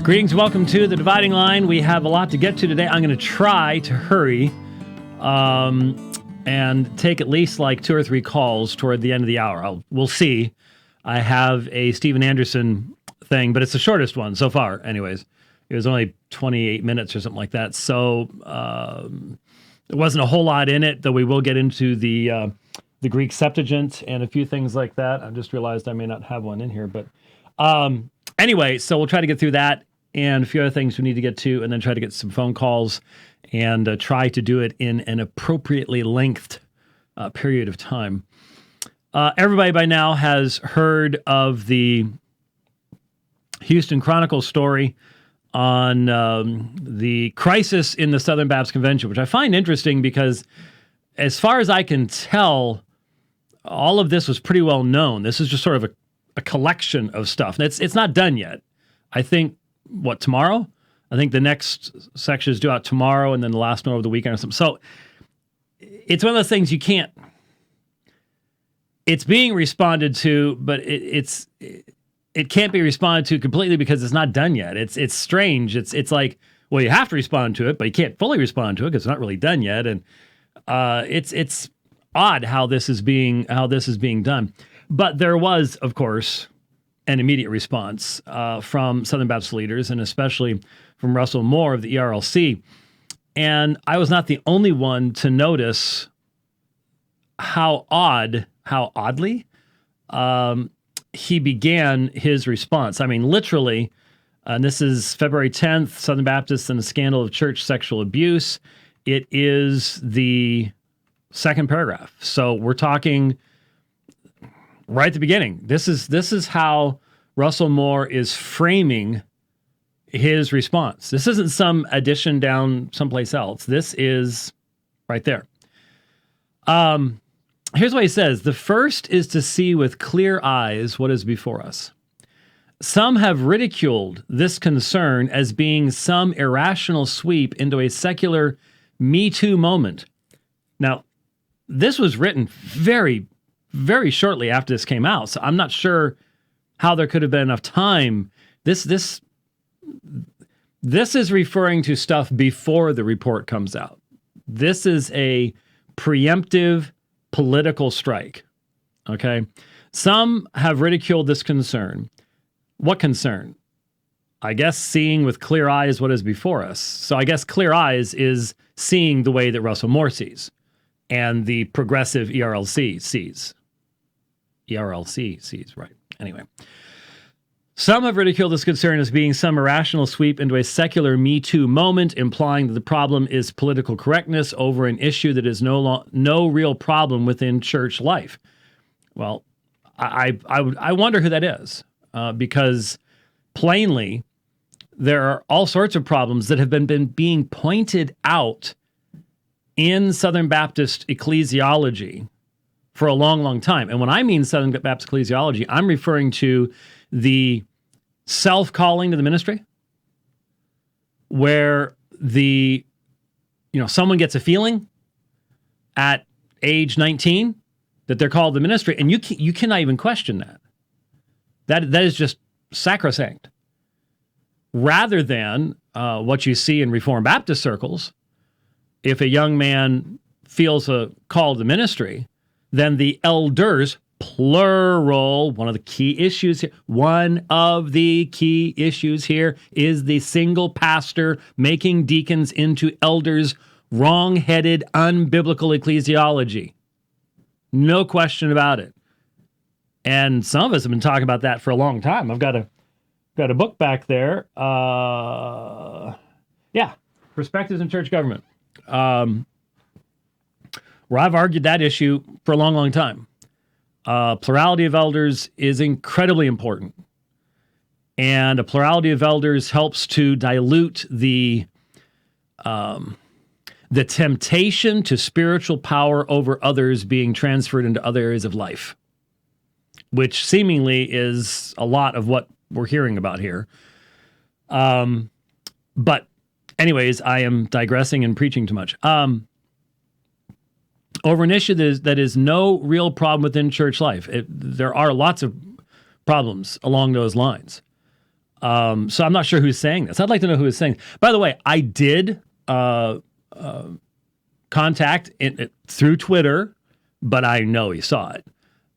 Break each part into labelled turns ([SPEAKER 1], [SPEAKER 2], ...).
[SPEAKER 1] Greetings, welcome to The Dividing Line. We have a lot to get to today. I'm going to try to hurry and take at least like 2 or 3 calls toward the end of the hour. We'll see. I have a Steven Anderson thing, but it's the shortest one so far anyways. It was only 28 minutes or something like that. So there wasn't a whole lot in it, though we will get into the Greek Septuagint and a few things like that. I just realized I may not have one in here, but anyway, so we'll try to get through that and a few other things we need to get to, and then try to get some phone calls and try to do it in an appropriately lengthed period of time. Everybody by now has heard of the Houston Chronicle story on the crisis in the Southern Baptist Convention, which I find interesting because as far as I can tell, all of this was pretty well known. This is just sort of a collection of stuff. And it's not done yet. I think, tomorrow? I think the next section is due out tomorrow, and then the last one over the weekend or something. So it's one of those things you can't... It's being responded to, but it can't be responded to completely because it's not done yet. It's strange. It's like, well, you have to respond to it, but you can't fully respond to it because it's not really done yet. And it's odd how this is being done. But there was, of course, an immediate response from Southern Baptist leaders, and especially from Russell Moore of the ERLC. And I was not the only one to notice how oddly he began his response. I mean, literally, and this is February 10th, Southern Baptists and the Scandal of Church Sexual Abuse. It is the second paragraph. So we're talking right at the beginning. This is how Russell Moore is framing his response. This isn't some addition down someplace else. This is right there. Here's what he says. The first is to see with clear eyes what is before us. Some have ridiculed this concern as being some irrational sweep into a secular Me Too moment. Now, this was written very, very shortly after this came out, so I'm not sure how there could have been enough time. This is referring to stuff before the report comes out. This is a preemptive political strike, okay? Some have ridiculed this concern. What concern? I guess seeing with clear eyes what is before us. So I guess clear eyes is seeing the way that Russell Moore sees and the progressive ERLC sees. ERLC sees, right. Anyway. Some have ridiculed this concern as being some irrational sweep into a secular Me Too moment, implying that the problem is political correctness over an issue that is no real problem within church life. Well, I wonder who that is, because plainly there are all sorts of problems that have been being pointed out in Southern Baptist ecclesiology for a long, long time. And when I mean Southern Baptist ecclesiology, I'm referring to the self-calling to the ministry, where someone gets a feeling at age 19 that they're called to the ministry, and you cannot even question that. That is just sacrosanct. Rather than what you see in Reformed Baptist circles, if a young man feels a call to the ministry, then the elders, plural, one of the key issues here is the single pastor making deacons into elders, wrong-headed, unbiblical ecclesiology. No question about it. And some of us have been talking about that for a long time. I've got a book back there. Perspectives in Church Government, where I've argued that issue for a long, long time. Plurality of elders is incredibly important. And a plurality of elders helps to dilute the temptation to spiritual power over others being transferred into other areas of life, which seemingly is a lot of what we're hearing about here. But anyways, I am digressing and preaching too much. Over an issue that is no real problem within church life. There are lots of problems along those lines. So I'm not sure who's saying this. I'd like to know who is saying. By the way, I did contact it through Twitter, but I know he saw it.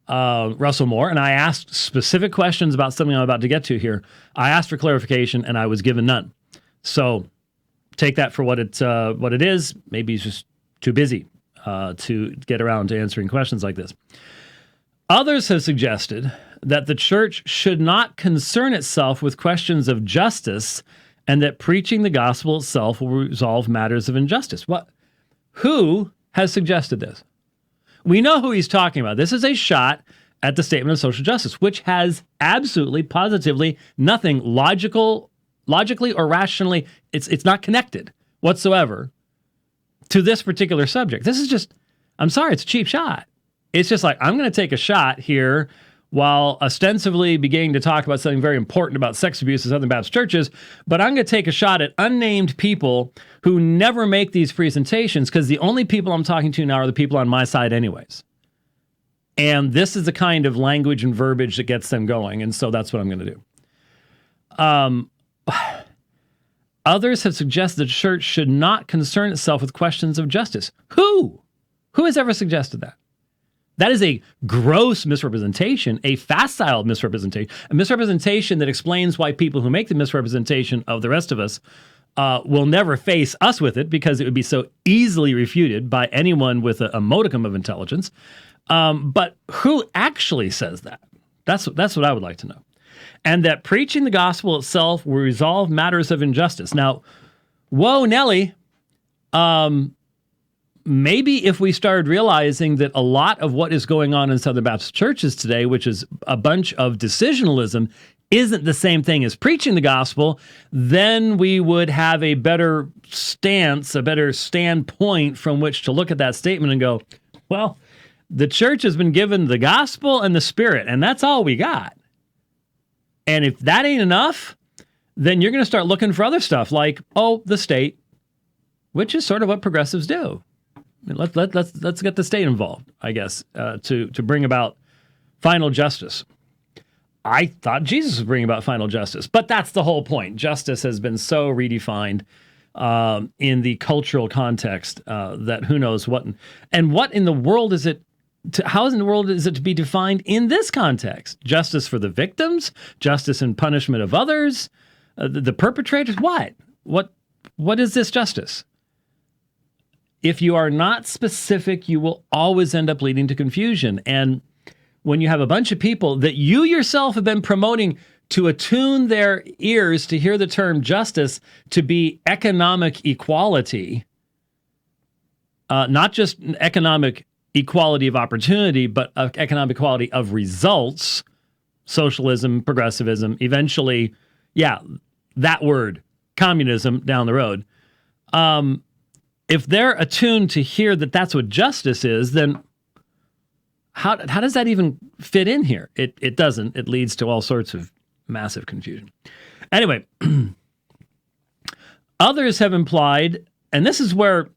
[SPEAKER 1] Russell Moore, and I asked specific questions about something I'm about to get to here. I asked for clarification, and I was given none. So take that for what it is. Maybe he's just too busy to get around to answering questions like this. Others have suggested that the church should not concern itself with questions of justice and that preaching the gospel itself will resolve matters of injustice. What? Who has suggested this? We know who he's talking about. This is a shot at the statement of social justice, which has absolutely, positively nothing logically or rationally. It's not connected whatsoever to this particular subject. This is just, I'm sorry, it's a cheap shot. It's just like, I'm going to take a shot here while ostensibly beginning to talk about something very important about sex abuse in Southern Baptist churches, but I'm going to take a shot at unnamed people who never make these presentations, because the only people I'm talking to now are the people on my side anyways. And this is the kind of language and verbiage that gets them going, and so that's what I'm going to do. Others have suggested the church should not concern itself with questions of justice. Who? Who has ever suggested that? That is a gross misrepresentation, a facile misrepresentation, a misrepresentation that explains why people who make the misrepresentation of the rest of us will never face us with it, because it would be so easily refuted by anyone with a modicum of intelligence. But who actually says that? That's what I would like to know. And that preaching the gospel itself will resolve matters of injustice. Now, whoa, Nelly, maybe if we started realizing that a lot of what is going on in Southern Baptist churches today, which is a bunch of decisionalism, isn't the same thing as preaching the gospel, then we would have a better stance, a better standpoint from which to look at that statement and go, well, the church has been given the gospel and the Spirit, and that's all we got. And if that ain't enough, then you're going to start looking for other stuff like, the state, which is sort of what progressives do. Let's get the state involved, I guess, to bring about final justice. I thought Jesus was bringing about final justice, but that's the whole point. Justice has been so redefined in the cultural context that who knows what and what in the world is it? How in the world is it to be defined in this context? Justice for the victims, justice in punishment of others, the perpetrators. What is this justice? If you are not specific, you will always end up leading to confusion. And when you have a bunch of people that you yourself have been promoting to attune their ears to hear the term justice to be economic equality, not just economic equality of opportunity, but economic equality of results, socialism, progressivism, eventually, that word, communism down the road. If they're attuned to hear that that's what justice is, then how does that even fit in here? It doesn't. It leads to all sorts of massive confusion. Anyway, others have implied, and this is where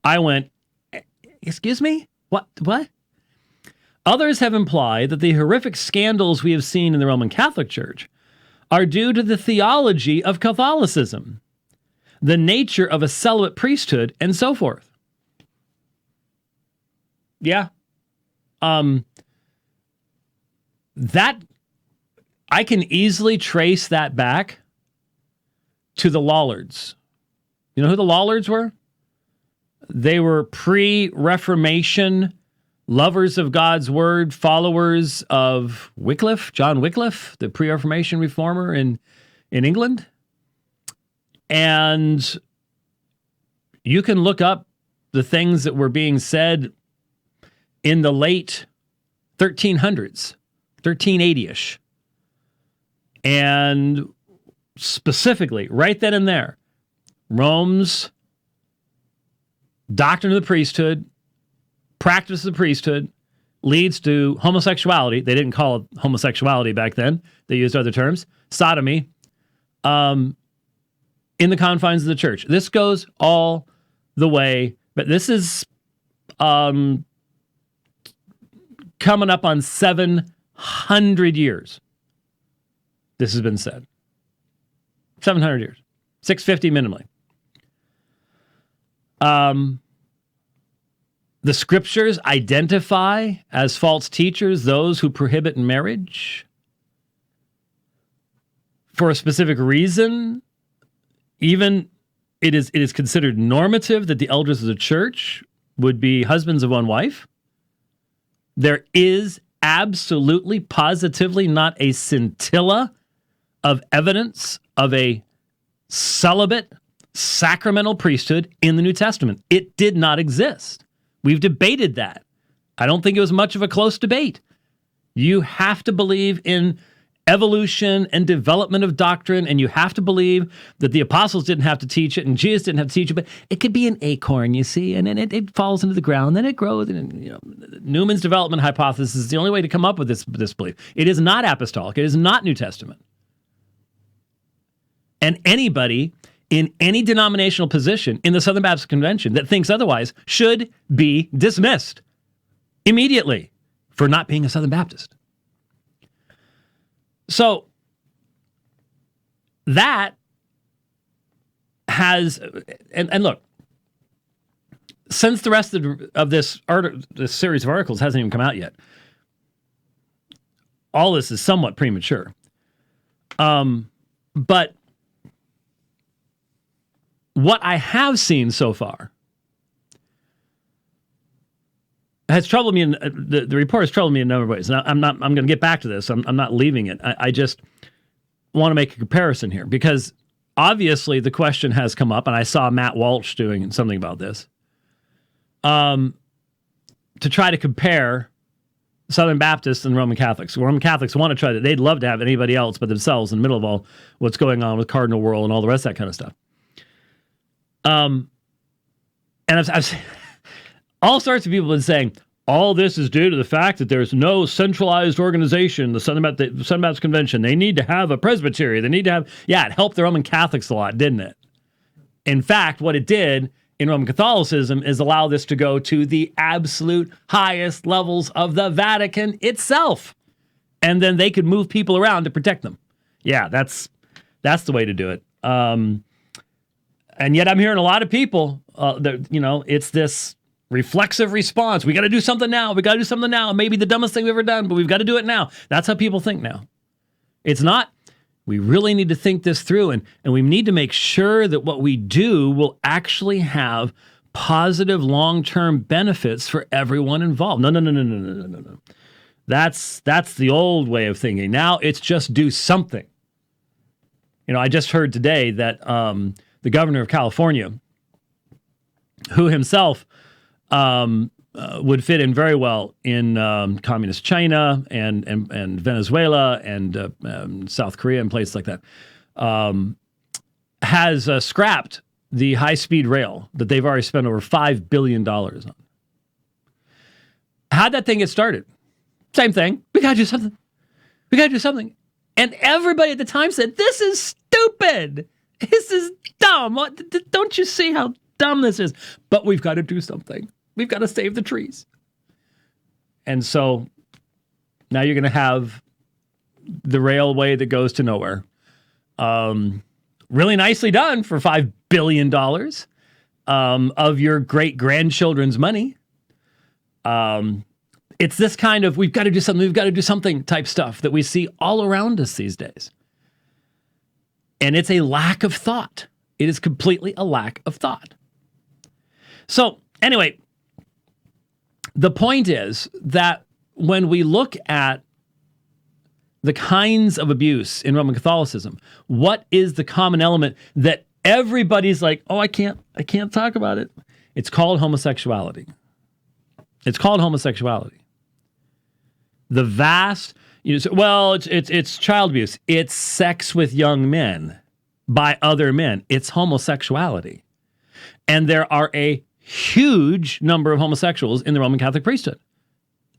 [SPEAKER 1] I went, excuse me? What? Others have implied that the horrific scandals we have seen in the Roman Catholic Church are due to the theology of Catholicism, the nature of a celibate priesthood, and so forth. Yeah. That I can easily trace that back to the Lollards. You know who the Lollards were? They were pre-Reformation lovers of God's word, followers of Wycliffe, John Wycliffe, the pre-Reformation reformer in England. And you can look up the things that were being said in the late 1300s, 1380-ish. And specifically, right then and there, Rome's doctrine of the priesthood, practice of the priesthood, leads to homosexuality. They didn't call it homosexuality back then. They used other terms. Sodomy. In the confines of the church. This goes all the way, but this is coming up on 700 years this has been said. 700 years. 650 minimally. The scriptures identify as false teachers those who prohibit marriage for a specific reason. Even it is considered normative that the elders of the church would be husbands of one wife. There is absolutely, positively not a scintilla of evidence of a celibate sacramental priesthood in the New Testament. It did not exist. We've debated that. I don't think it was much of a close debate. You have to believe in evolution and development of doctrine, and you have to believe that the apostles didn't have to teach it and Jesus didn't have to teach it, but it could be an acorn, you see, and then it falls into the ground, then it grows. And, Newman's development hypothesis is the only way to come up with this belief. It is not apostolic. It is not New Testament. And anybody in any denominational position in the Southern Baptist Convention that thinks otherwise should be dismissed immediately for not being a Southern Baptist. So that has, and look, since the rest of this series of articles hasn't even come out yet, all this is somewhat premature. But what I have seen so far has troubled me. The report has troubled me in a number of ways. And I'm going to get back to this. I'm not leaving it. I just want to make a comparison here because obviously the question has come up, and I saw Matt Walsh doing something about this, to try to compare Southern Baptists and Roman Catholics. Roman Catholics want to try that. They'd love to have anybody else but themselves in the middle of all what's going on with Cardinal World and all the rest of that kind of stuff. And I've seen all sorts of people have been saying all this is due to the fact that there's no centralized organization, the Southern Baptist Convention. They need to have a presbytery. They need to have, it helped the Roman Catholics a lot, didn't it? In fact, what it did in Roman Catholicism is allow this to go to the absolute highest levels of the Vatican itself. And then they could move people around to protect them. Yeah, that's the way to do it. And yet I'm hearing a lot of people, it's this reflexive response. We got to do something now. We got to do something now. It may be the dumbest thing we've ever done, but we've got to do it now. That's how people think now. It's not, we really need to think this through, and we need to make sure that what we do will actually have positive long-term benefits for everyone involved. No. That's the old way of thinking. Now it's just do something. I just heard today that the governor of California, who himself would fit in very well in communist China and Venezuela and South Korea and places like that, has scrapped the high-speed rail that they've already spent over $5 billion on. How'd that thing get started? Same thing. We got to do something. We got to do something. And everybody at the time said, this is stupid. This is dumb. Don't you see how dumb this is? But we've got to do something. We've got to save the trees. And so now you're going to have the railway that goes to nowhere. Really nicely done for $5 billion of your great-grandchildren's money. It's this kind of we've got to do something type stuff that we see all around us these days. And it's a lack of thought. It is completely a lack of thought. So anyway, the point is that when we look at the kinds of abuse in Roman Catholicism, what is the common element that everybody's like, oh, I can't talk about it? It's called homosexuality. It's called homosexuality. The vast, it's child abuse. It's sex with young men by other men. It's homosexuality. And there are a huge number of homosexuals in the Roman Catholic priesthood.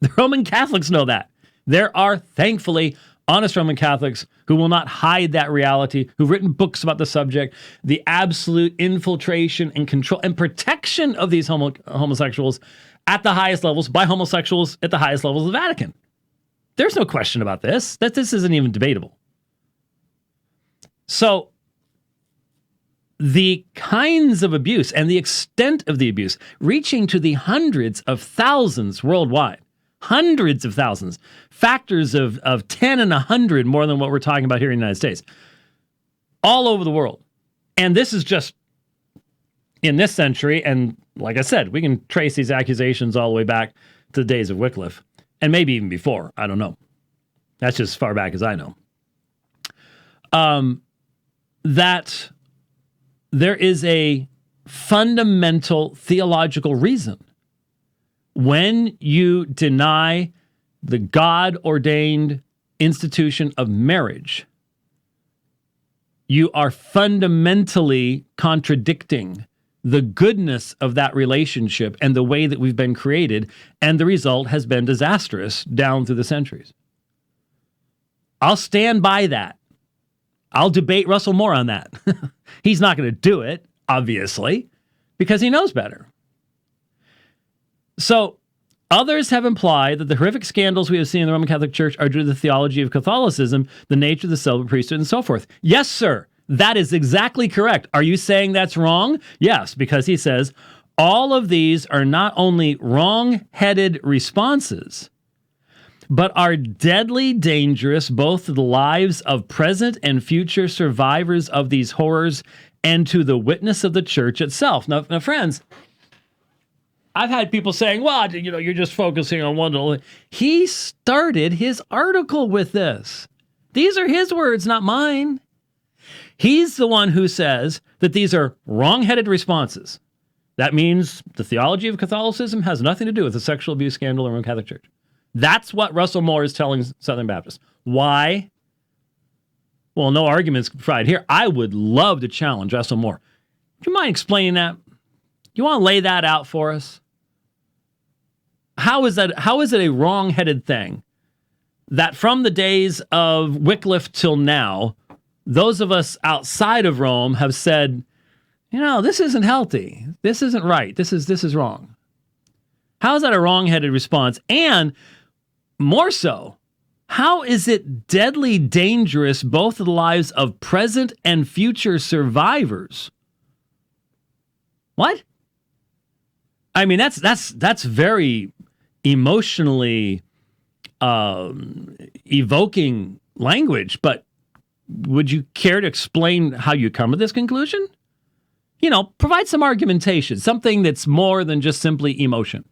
[SPEAKER 1] The Roman Catholics know that. There are, thankfully, honest Roman Catholics who will not hide that reality, who've written books about the subject, the absolute infiltration and control and protection of these homosexuals at the highest levels by homosexuals at the highest levels of the Vatican. There's no question about this, that this isn't even debatable. So the kinds of abuse and the extent of the abuse, reaching to the hundreds of thousands worldwide, hundreds of thousands, factors of 10 and 100 more than what we're talking about here in the United States, all over the world. And this is just in this century. And like I said, we can trace these accusations all the way back to the days of Wycliffe, and maybe even before. I don't know. That's just as far back as I know. That there is a fundamental theological reason when you deny the God-ordained institution of marriage. You are fundamentally contradicting the goodness of that relationship and the way that we've been created, and the result has been disastrous down through the centuries. I'll stand by that. I'll debate Russell Moore on that. He's not going to do it, obviously, because he knows better. So, others have implied that the horrific scandals we have seen in the Roman Catholic Church are due to the theology of Catholicism, the nature of the celibate priesthood, and so forth. Yes, sir. That is exactly correct. Are you saying that's wrong? Yes, because he says all of these are not only wrong-headed responses, but are deadly dangerous both to the lives of present and future survivors of these horrors and to the witness of the church itself. Now friends, I've had people saying, well, you're just focusing on one. He started his article with this. These are his words, not mine. He's the one who says that these are wrong-headed responses. That means the theology of Catholicism has nothing to do with the sexual abuse scandal in the Roman Catholic Church. That's what Russell Moore is telling Southern Baptists. Why? Well, no arguments provided here. I would love to challenge Russell Moore. Do you mind explaining that? You want to lay that out for us? How is it a wrong-headed thing that from the days of Wycliffe till now, those of us outside of Rome have said, this isn't healthy. This isn't right. This is wrong. How is that a wrong-headed response? And more so, how is it deadly dangerous both to the lives of present and future survivors? What? I mean, that's very emotionally evoking language, but would you care to explain how you come to this conclusion? Provide some argumentation, something that's more than just simply emotion.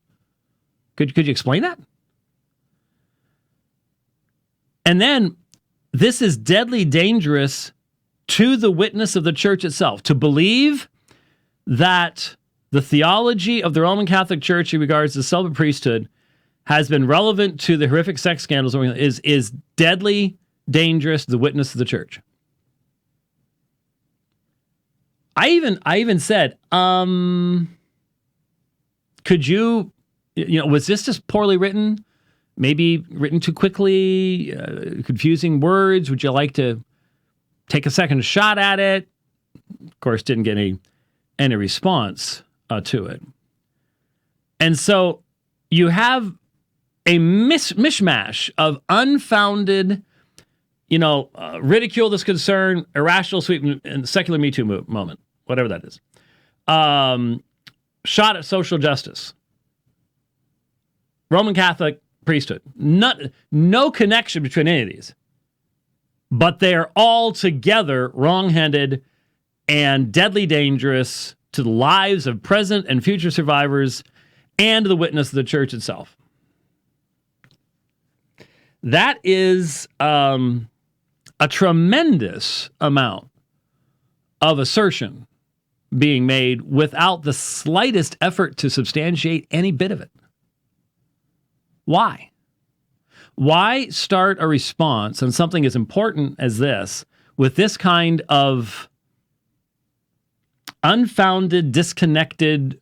[SPEAKER 1] Could you explain that? And then, this is deadly dangerous to the witness of the church itself. To believe that the theology of the Roman Catholic Church in regards to the celibate priesthood has been relevant to the horrific sex scandals is deadly dangerous to the witness of the church. I even said, could you, was this just poorly written? Maybe written too quickly, confusing words. Would you like to take a second shot at it? Of course, didn't get any response to it. And so you have a mishmash of unfounded, ridicule this concern, irrational sweep, and secular Me Too moment, whatever that is. Shot at social justice. Roman Catholic priesthood. No connection between any of these. But they are all together wrong-headed and deadly dangerous to the lives of present and future survivors and the witness of the church itself. That is a tremendous amount of assertion being made without the slightest effort to substantiate any bit of it. Why? Why start a response on something as important as this with this kind of unfounded, disconnected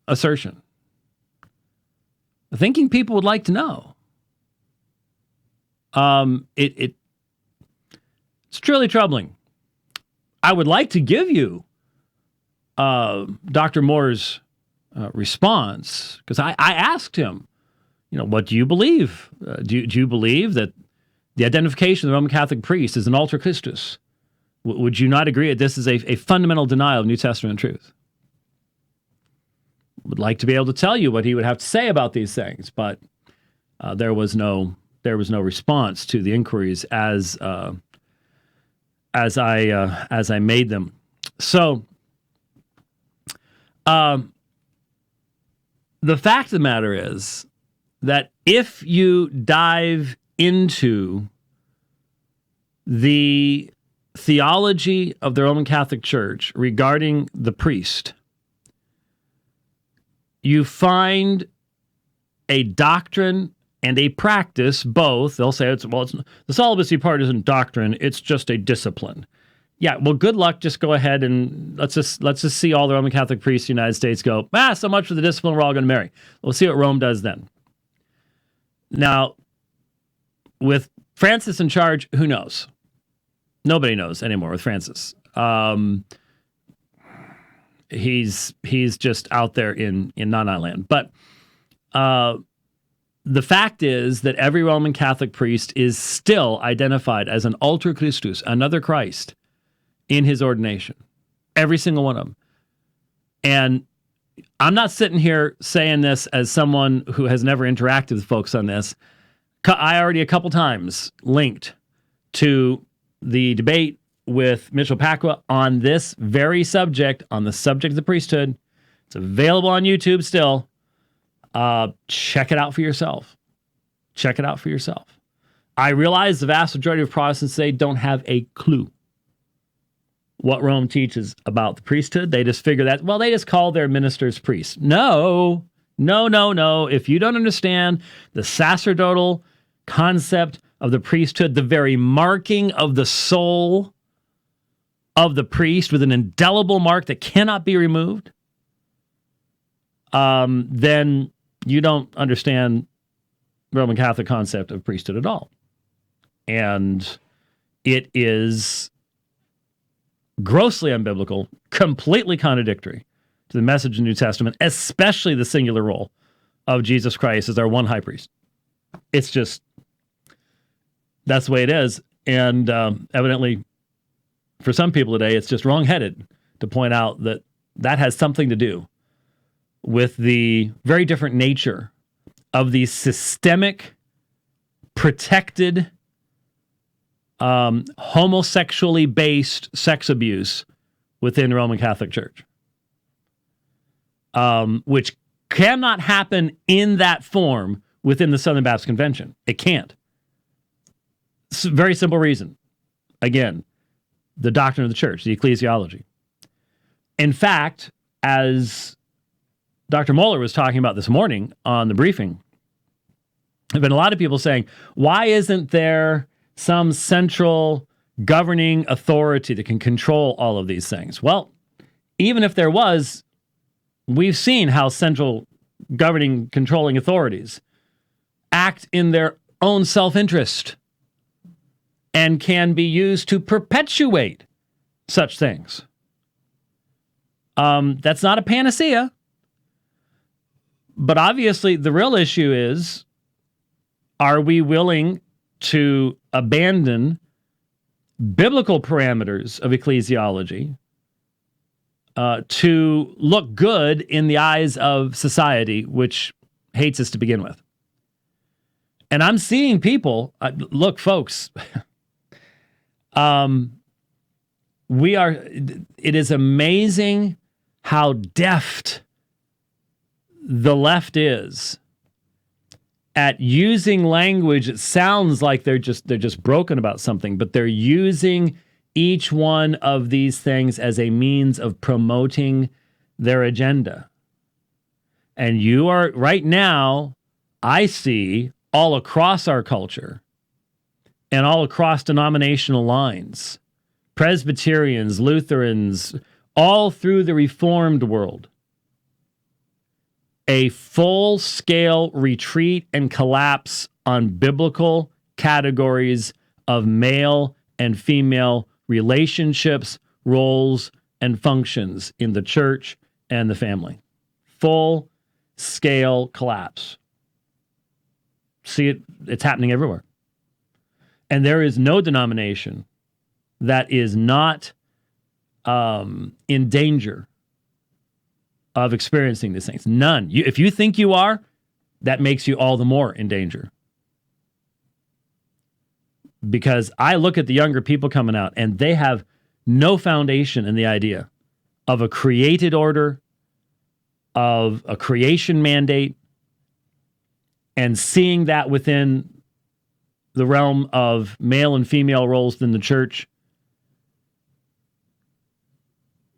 [SPEAKER 1] assertion? Thinking people would like to know. It's truly troubling. I would like to give you Dr. Moore's response, because I asked him, what do you believe? Do you believe that the identification of the Roman Catholic priest is an alter Christus Would you not agree that this is a fundamental denial of New Testament truth? Would like to be able to tell you what he would have to say about these things, but there was no response to the inquiries as I made them. So the fact of the matter is that if you dive into the theology of the Roman Catholic Church regarding the priest, you find a doctrine and a practice, both. They'll say the celibacy part isn't doctrine, it's just a discipline. Yeah, well, good luck. Just go ahead and let's just see all the Roman Catholic priests in the United States go, so much for the discipline, we're all going to marry. We'll see what Rome does then. Now, with Francis in charge, who knows? Nobody knows anymore with Francis. He's just out there in Nana land. But the fact is that every Roman Catholic priest is still identified as an alter Christus, another Christ, in his ordination. Every single one of them. And I'm not sitting here saying this as someone who has never interacted with folks on this. I already a couple times linked to the debate with Mitchell Pacwa on this very subject, on the subject of the priesthood. It's available on YouTube still. Check it out for yourself. Check it out for yourself. I realize the vast majority of Protestants today don't have a clue what Rome teaches about the priesthood. They just figure that, they just call their ministers priests. No. If you don't understand the sacerdotal concept of the priesthood, the very marking of the soul of the priest with an indelible mark that cannot be removed, then you don't understand Roman Catholic concept of priesthood at all. And it is grossly unbiblical, completely contradictory to the message of the New Testament, especially the singular role of Jesus Christ as our one high priest. It's just, that's the way it is. And evidently, for some people today, it's just wrong-headed to point out that that has something to do with the very different nature of the systemic, protected, homosexually based sex abuse within the Roman Catholic Church, which cannot happen in that form within the Southern Baptist Convention. It can't. It's a very simple reason. Again, the doctrine of the church, the ecclesiology. In fact, as Dr. Moeller was talking about this morning on the briefing, there have been a lot of people saying, why isn't there some central governing authority that can control all of these things? Well, even if there was, we've seen how central governing, controlling authorities act in their own self-interest and can be used to perpetuate such things. That's not a panacea. But obviously, the real issue is, are we willing to abandon biblical parameters of ecclesiology to look good in the eyes of society, which hates us to begin with? And I'm seeing people, look, folks, it is amazing how deft the left is at using language. It sounds like they're just broken about something, but they're using each one of these things as a means of promoting their agenda. And you are right now, I see all across our culture and all across denominational lines, Presbyterians, Lutherans, all through the Reformed world, a full-scale retreat and collapse on biblical categories of male and female relationships, roles, and functions in the church and the family. Full-scale collapse. See it, it's happening everywhere. And there is no denomination that is not in danger of experiencing these things. None. If you think you are, that makes you all the more in danger. Because I look at the younger people coming out, and they have no foundation in the idea of a created order, of a creation mandate, and seeing that within the realm of male and female roles in the church.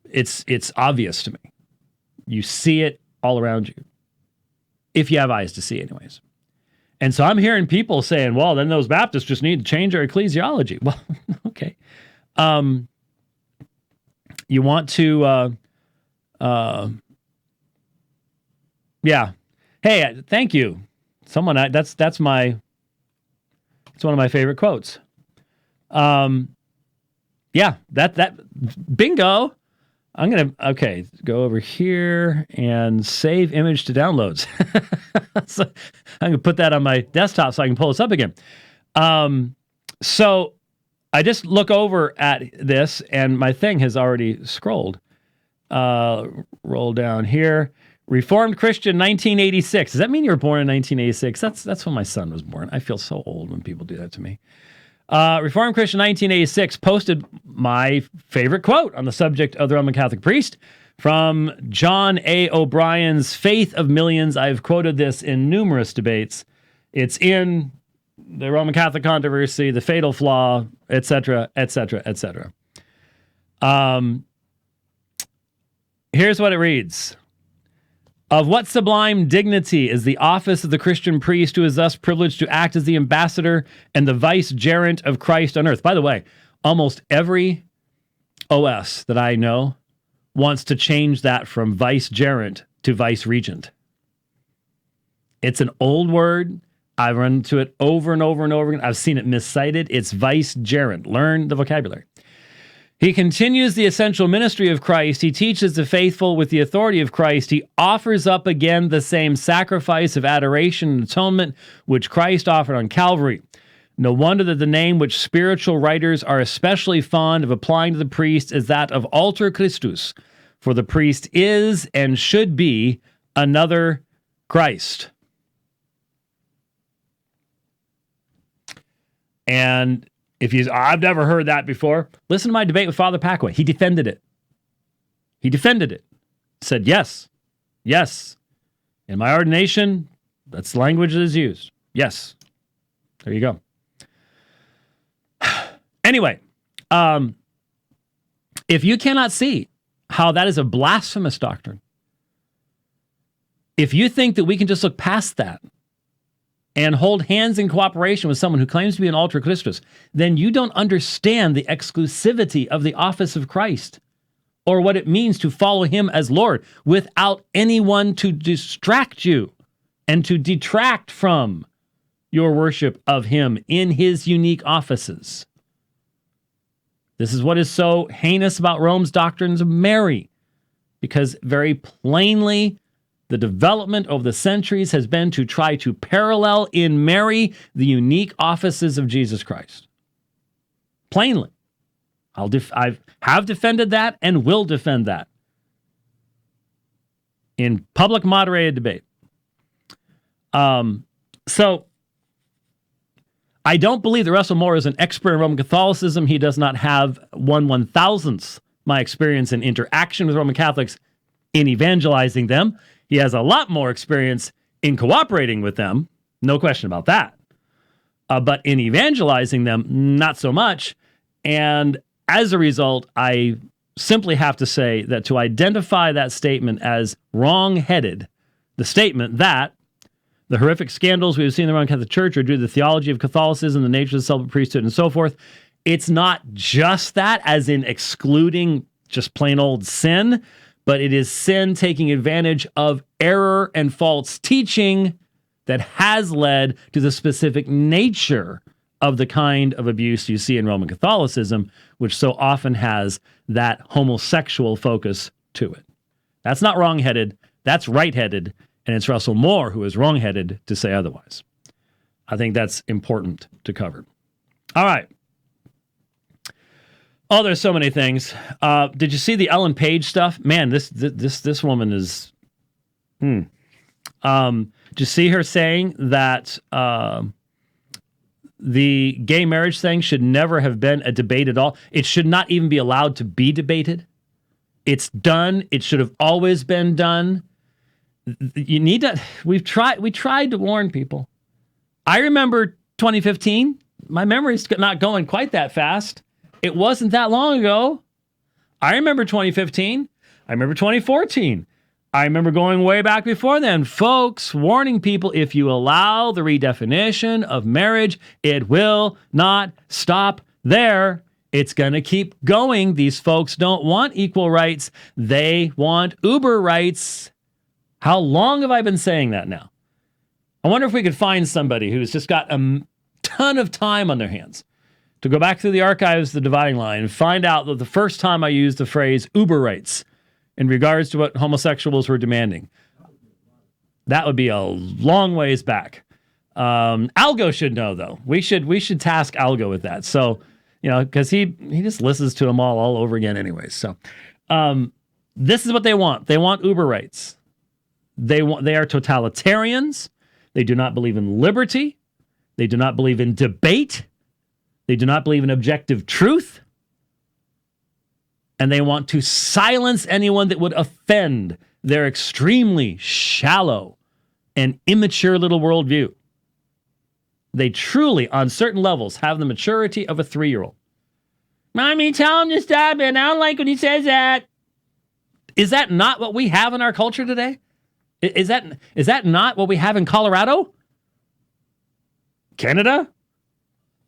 [SPEAKER 1] It's obvious to me. You see it all around you, if you have eyes to see anyways. And so I'm hearing people saying, well, then those Baptists just need to change their ecclesiology. Well, okay. You want to, yeah. Hey, thank you. Someone, that's it's one of my favorite quotes. Yeah, that bingo. I'm going to, go over here and save image to downloads. So I'm going to put that on my desktop so I can pull this up again. So I just look over at this, and my thing has already scrolled. Roll down here. Reformed Christian 1986. Does that mean you were born in 1986? That's when my son was born. I feel so old when people do that to me. Reformed Christian 1986 posted my favorite quote on the subject of the Roman Catholic priest from John A. O'Brien's Faith of Millions. I've quoted this in numerous debates. It's in the Roman Catholic controversy, the fatal flaw, etc., etc., etc. Here's what it reads. Of what sublime dignity is the office of the Christian priest, who is thus privileged to act as the ambassador and the vicegerent of Christ on earth. By the way, almost every OS that I know wants to change that from vicegerent to vice-regent. It's an old word. I've run into it over and over and over again. I've seen it miscited. It's vicegerent. Learn the vocabulary. He continues the essential ministry of Christ. He teaches the faithful with the authority of Christ. He offers up again the same sacrifice of adoration and atonement which Christ offered on Calvary. No wonder that the name which spiritual writers are especially fond of applying to the priest is that of alter Christus, for the priest is and should be another Christ. And I've never heard that before. Listen to my debate with Father Packaway. He defended it. Said, yes. In my ordination, that's the language that is used. Yes. There you go. Anyway, if you cannot see how that is a blasphemous doctrine, if you think that we can just look past that and hold hands in cooperation with someone who claims to be an alter Christus, then you don't understand the exclusivity of the office of Christ or what it means to follow him as Lord without anyone to distract you and to detract from your worship of him in his unique offices. This is what is so heinous about Rome's doctrines of Mary, because very plainly, the development over the centuries has been to try to parallel in Mary the unique offices of Jesus Christ. Plainly. I have defended that and will defend that in public moderated debate. So I don't believe that Russell Moore is an expert in Roman Catholicism. He does not have 1/1000th my experience in interaction with Roman Catholics in evangelizing them. He has a lot more experience in cooperating with them, no question about that. But in evangelizing them, not so much. And as a result, I simply have to say that to identify that statement as wrong-headed, the statement that the horrific scandals we have seen in the Roman Catholic Church are due to the theology of Catholicism, the nature of the celibate priesthood, and so forth, it's not just that, as in excluding just plain old sin, but it is sin taking advantage of error and false teaching that has led to the specific nature of the kind of abuse you see in Roman Catholicism, which so often has that homosexual focus to it. That's not wrong-headed, that's right-headed, and it's Russell Moore who is wrong-headed to say otherwise. I think that's important to cover. All right. Oh, there's so many things. Did you see the Ellen Page stuff? Man, this woman is. Did you see her saying that the gay marriage thing should never have been a debate at all? It should not even be allowed to be debated. It's done. It should have always been done. You need to. We tried to warn people. I remember 2015. My memory's not going quite that fast. It wasn't that long ago. I remember 2015. I remember 2014. I remember going way back before then. Folks, warning people, if you allow the redefinition of marriage, it will not stop there. It's going to keep going. These folks don't want equal rights. They want Uber rights. How long have I been saying that now? I wonder if we could find somebody who's just got a ton of time on their hands to go back through the archives, the dividing line, and find out that the first time I used the phrase Uber rights in regards to what homosexuals were demanding. That would be a long ways back. Algo should know, though. We should task Algo with that. So, because he just listens to them all over again anyway. So, this is what they want. They want Uber rights. They are totalitarians. They do not believe in liberty. They do not believe in debate. They do not believe in objective truth. And they want to silence anyone that would offend their extremely shallow and immature little worldview. They truly, on certain levels, have the maturity of a 3-year-old. Mommy, tell him to stop it. I don't like when he says that. Is that not what we have in our culture today? Is that not what we have in Colorado? Canada?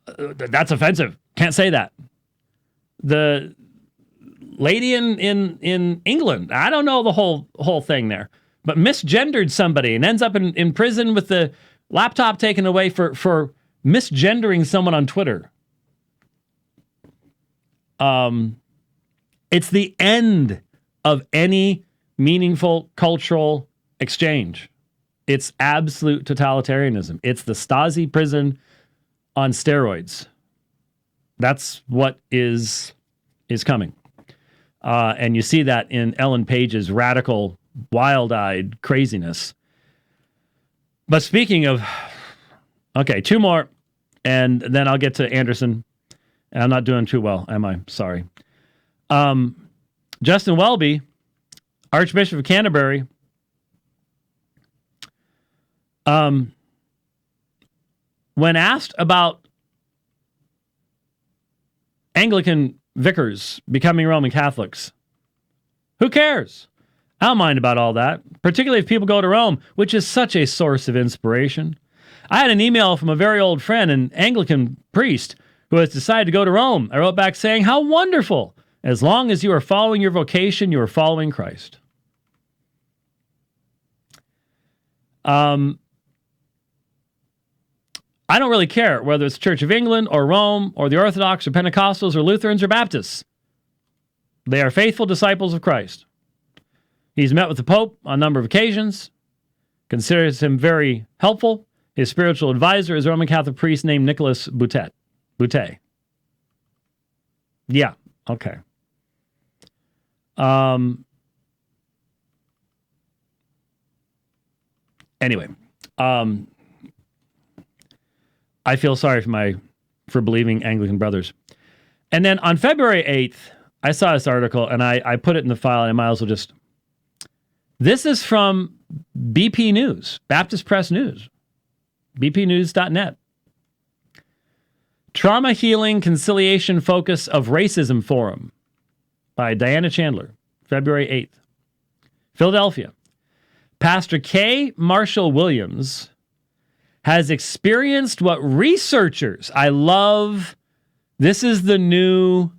[SPEAKER 1] That's offensive. Can't say that. The lady in England, I don't know the whole thing there, but misgendered somebody and ends up in prison with the laptop taken away for misgendering someone on Twitter. It's the end of any meaningful cultural exchange. It's absolute totalitarianism. It's the Stasi prison on steroids. That's what is coming. And you see that in Ellen Page's radical, wild-eyed craziness. But speaking of, okay, 2 more, and then I'll get to Anderson. I'm not doing too well, am I? Sorry. Justin Welby, Archbishop of Canterbury, when asked about Anglican vicars becoming Roman Catholics, who cares? I don't mind about all that, particularly if people go to Rome, which is such a source of inspiration. I had an email from a very old friend, an Anglican priest, who has decided to go to Rome. I wrote back saying, how wonderful. As long as you are following your vocation, you are following Christ. I don't really care whether it's Church of England or Rome or the Orthodox or Pentecostals or Lutherans or Baptists. They are faithful disciples of Christ. He's met with the Pope on a number of occasions, considers him very helpful. His spiritual advisor is a Roman Catholic priest named Nicholas Boutet. Yeah, okay. Anyway, I feel sorry for believing Anglican brothers. And then on February 8th, I saw this article and I put it in the file, and I might as well just... This is from BP News, Baptist Press News, bpnews.net. Trauma Healing Conciliation Focus of Racism Forum by Diana Chandler, February 8th. Philadelphia. Pastor K. Marshall Williams has experienced what researchers, I love, this is the new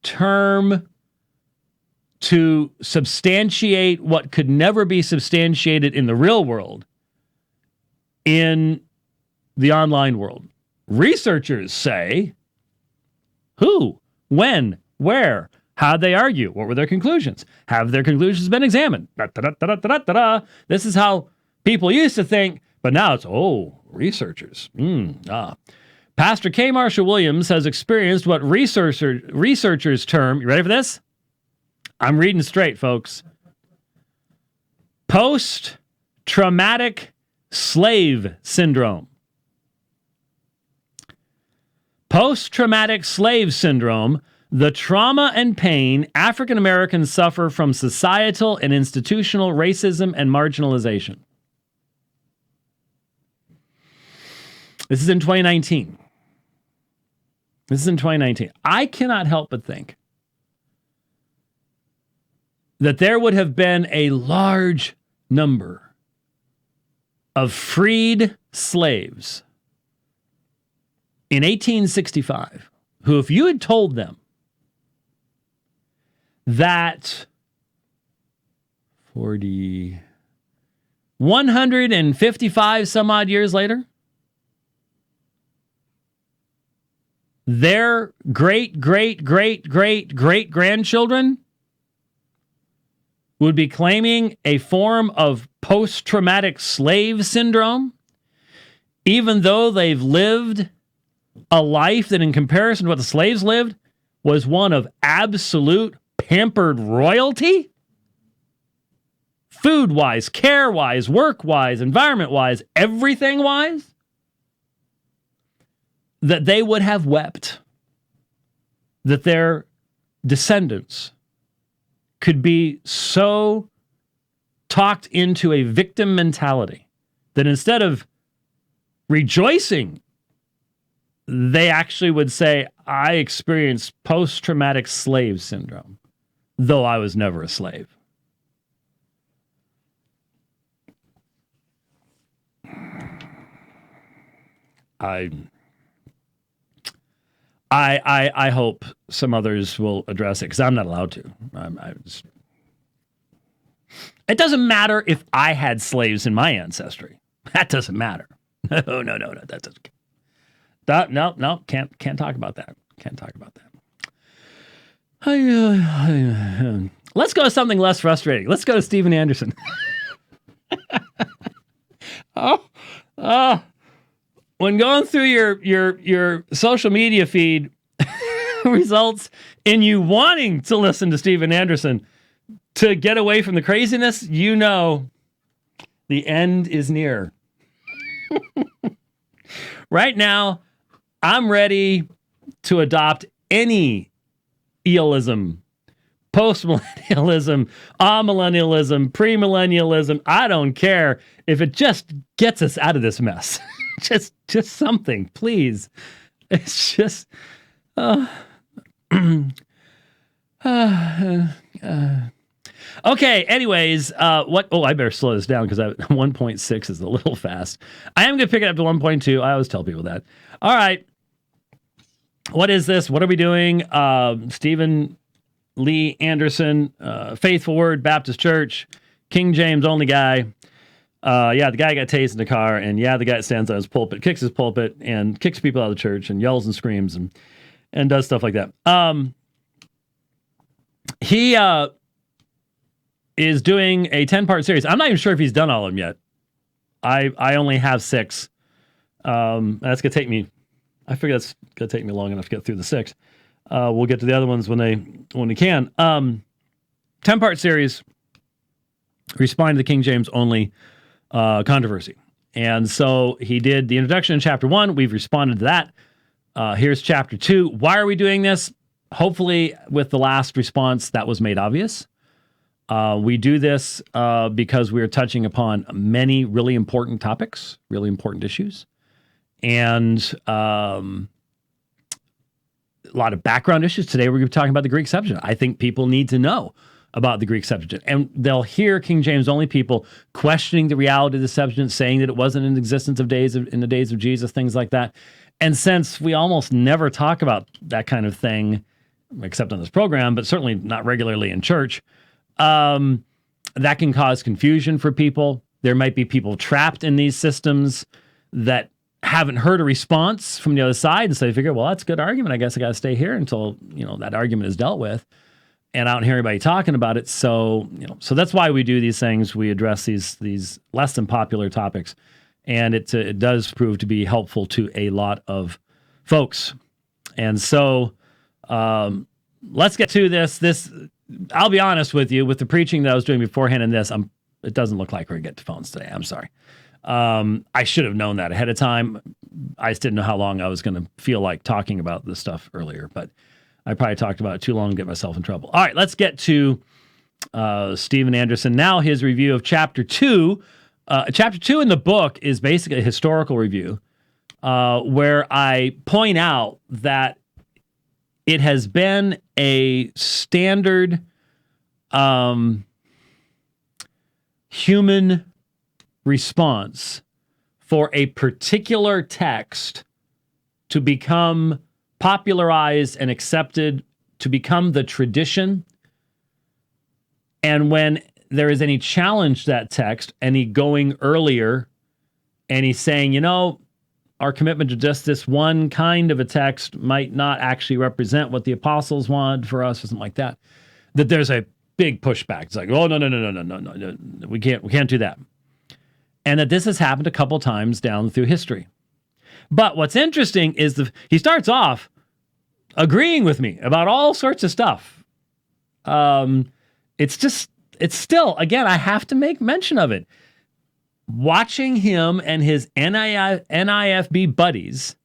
[SPEAKER 1] term to substantiate what could never be substantiated in the real world in the online world. Researchers say who, when, where, how'd they argue? What were their conclusions? Have their conclusions been examined? This is how people used to think, but now it's, researchers. Pastor K. Marshall Williams has experienced what researchers term, you ready for this? I'm reading straight, folks. Post-traumatic slave syndrome. Post-traumatic slave syndrome, the trauma and pain African Americans suffer from societal and institutional racism and marginalization. This is in 2019. I cannot help but think that there would have been a large number of freed slaves in 1865 who, if you had told them that 155 some odd years later, their great-great-great-great-great-grandchildren would be claiming a form of post-traumatic slave syndrome, even though they've lived a life that, in comparison to what the slaves lived, was one of absolute pampered royalty? Food-wise, care-wise, work-wise, environment-wise, everything-wise? That they would have wept that their descendants could be so talked into a victim mentality that instead of rejoicing, they actually would say, I experienced post-traumatic slave syndrome, though I was never a slave. I hope some others will address it, because I'm not allowed to. It doesn't matter if I had slaves in my ancestry. That doesn't matter. No. That doesn't. No. Can't talk about that. Can't talk about that. Let's go to something less frustrating. Let's go to Steven Anderson. When going through your social media feed results in you wanting to listen to Steven Anderson to get away from the craziness, you know the end is near. Right now, I'm ready to adopt any ealism, post-millennialism, amillennialism, premillennialism. I don't care if it just gets us out of this mess. just something, please. It's just okay, anyways, I better slow this down, because 1.6 is a little fast. I am going to pick it up to 1.2. I always tell people that. All right. What is this? What are we doing? Stephen Lee Anderson, Faithful Word Baptist Church, King James only guy. The guy got tased in the car, and the guy that stands on his pulpit, kicks his pulpit, and kicks people out of the church, and yells and screams, and does stuff like that. He is doing a 10-part series. I'm not even sure if he's done all of them yet. I only have 6. That's gonna take me. I figure that's gonna take me long enough to get through the 6. We'll get to the other ones when we can. 10-part series, responding to the King James only controversy. And so he did the introduction in chapter 1. We've responded to that. Here's chapter 2. Why are we doing this? Hopefully, with the last response, that was made obvious. We do this because we're touching upon many really important topics, really important issues, and a lot of background issues. Today, we're going to be talking about the Greek Septuagint. I think people need to know about the Greek Septuagint, and they'll hear King James only people questioning the reality of the Septuagint, saying that it wasn't in existence in the days of Jesus, things like that. And since we almost never talk about that kind of thing, except on this program, but certainly not regularly in church, that can cause confusion for people. There might be people trapped in these systems that haven't heard a response from the other side, and so they figure, well, that's a good argument. I guess I got to stay here until that argument is dealt with. And I don't hear anybody talking about it. So that's why we do these things. We address these less than popular topics, and it does prove to be helpful to a lot of folks. And so let's get to this. I'll be honest with you, with the preaching that I was doing beforehand and this, it doesn't look like we're going to get to phones today. I'm sorry. I should have known that ahead of time. I just didn't know how long I was going to feel like talking about this stuff earlier, but I probably talked about it too long to get myself in trouble. All right, let's get to Steven Anderson. Now his review of chapter 2. Chapter 2 in the book is basically a historical review where I point out that it has been a standard human response for a particular text to become popularized and accepted, to become the tradition. And when there is any challenge to that text, any going earlier, and he's saying, our commitment to just this one kind of a text might not actually represent what the apostles wanted for us, or something like that, that there's a big pushback. It's like, oh, no, we can't do that. And that this has happened a couple times down through history. But what's interesting is he starts off agreeing with me about all sorts of stuff. It's still, again, I have to make mention of it. Watching him and his NIFB buddies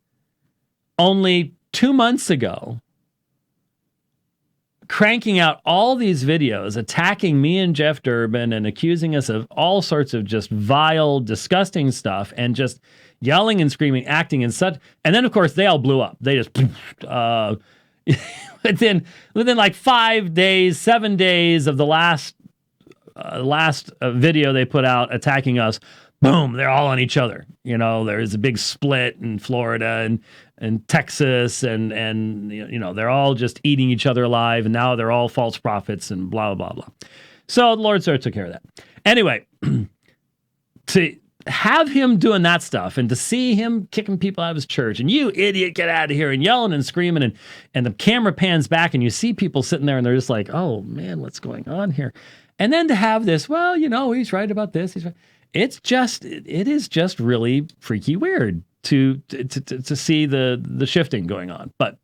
[SPEAKER 1] only 2 months ago cranking out all these videos attacking me and Jeff Durbin and accusing us of all sorts of just vile, disgusting stuff and just yelling and screaming, acting and such. And then, of course, they all blew up. They just, within like 5 days, 7 days of the last video they put out attacking us, boom, they're all on each other. There's a big split in Florida and Texas, and they're all just eating each other alive, and now they're all false prophets and blah, blah, blah. So the Lord sort of took care of that. Anyway, to have him doing that stuff and to see him kicking people out of his church and you idiot, get out of here, and yelling and screaming, and the camera pans back and you see people sitting there and they're just like, oh man, what's going on here? And then to have this, well, he's right about this. He's right. It is just really freaky weird to see the shifting going on. But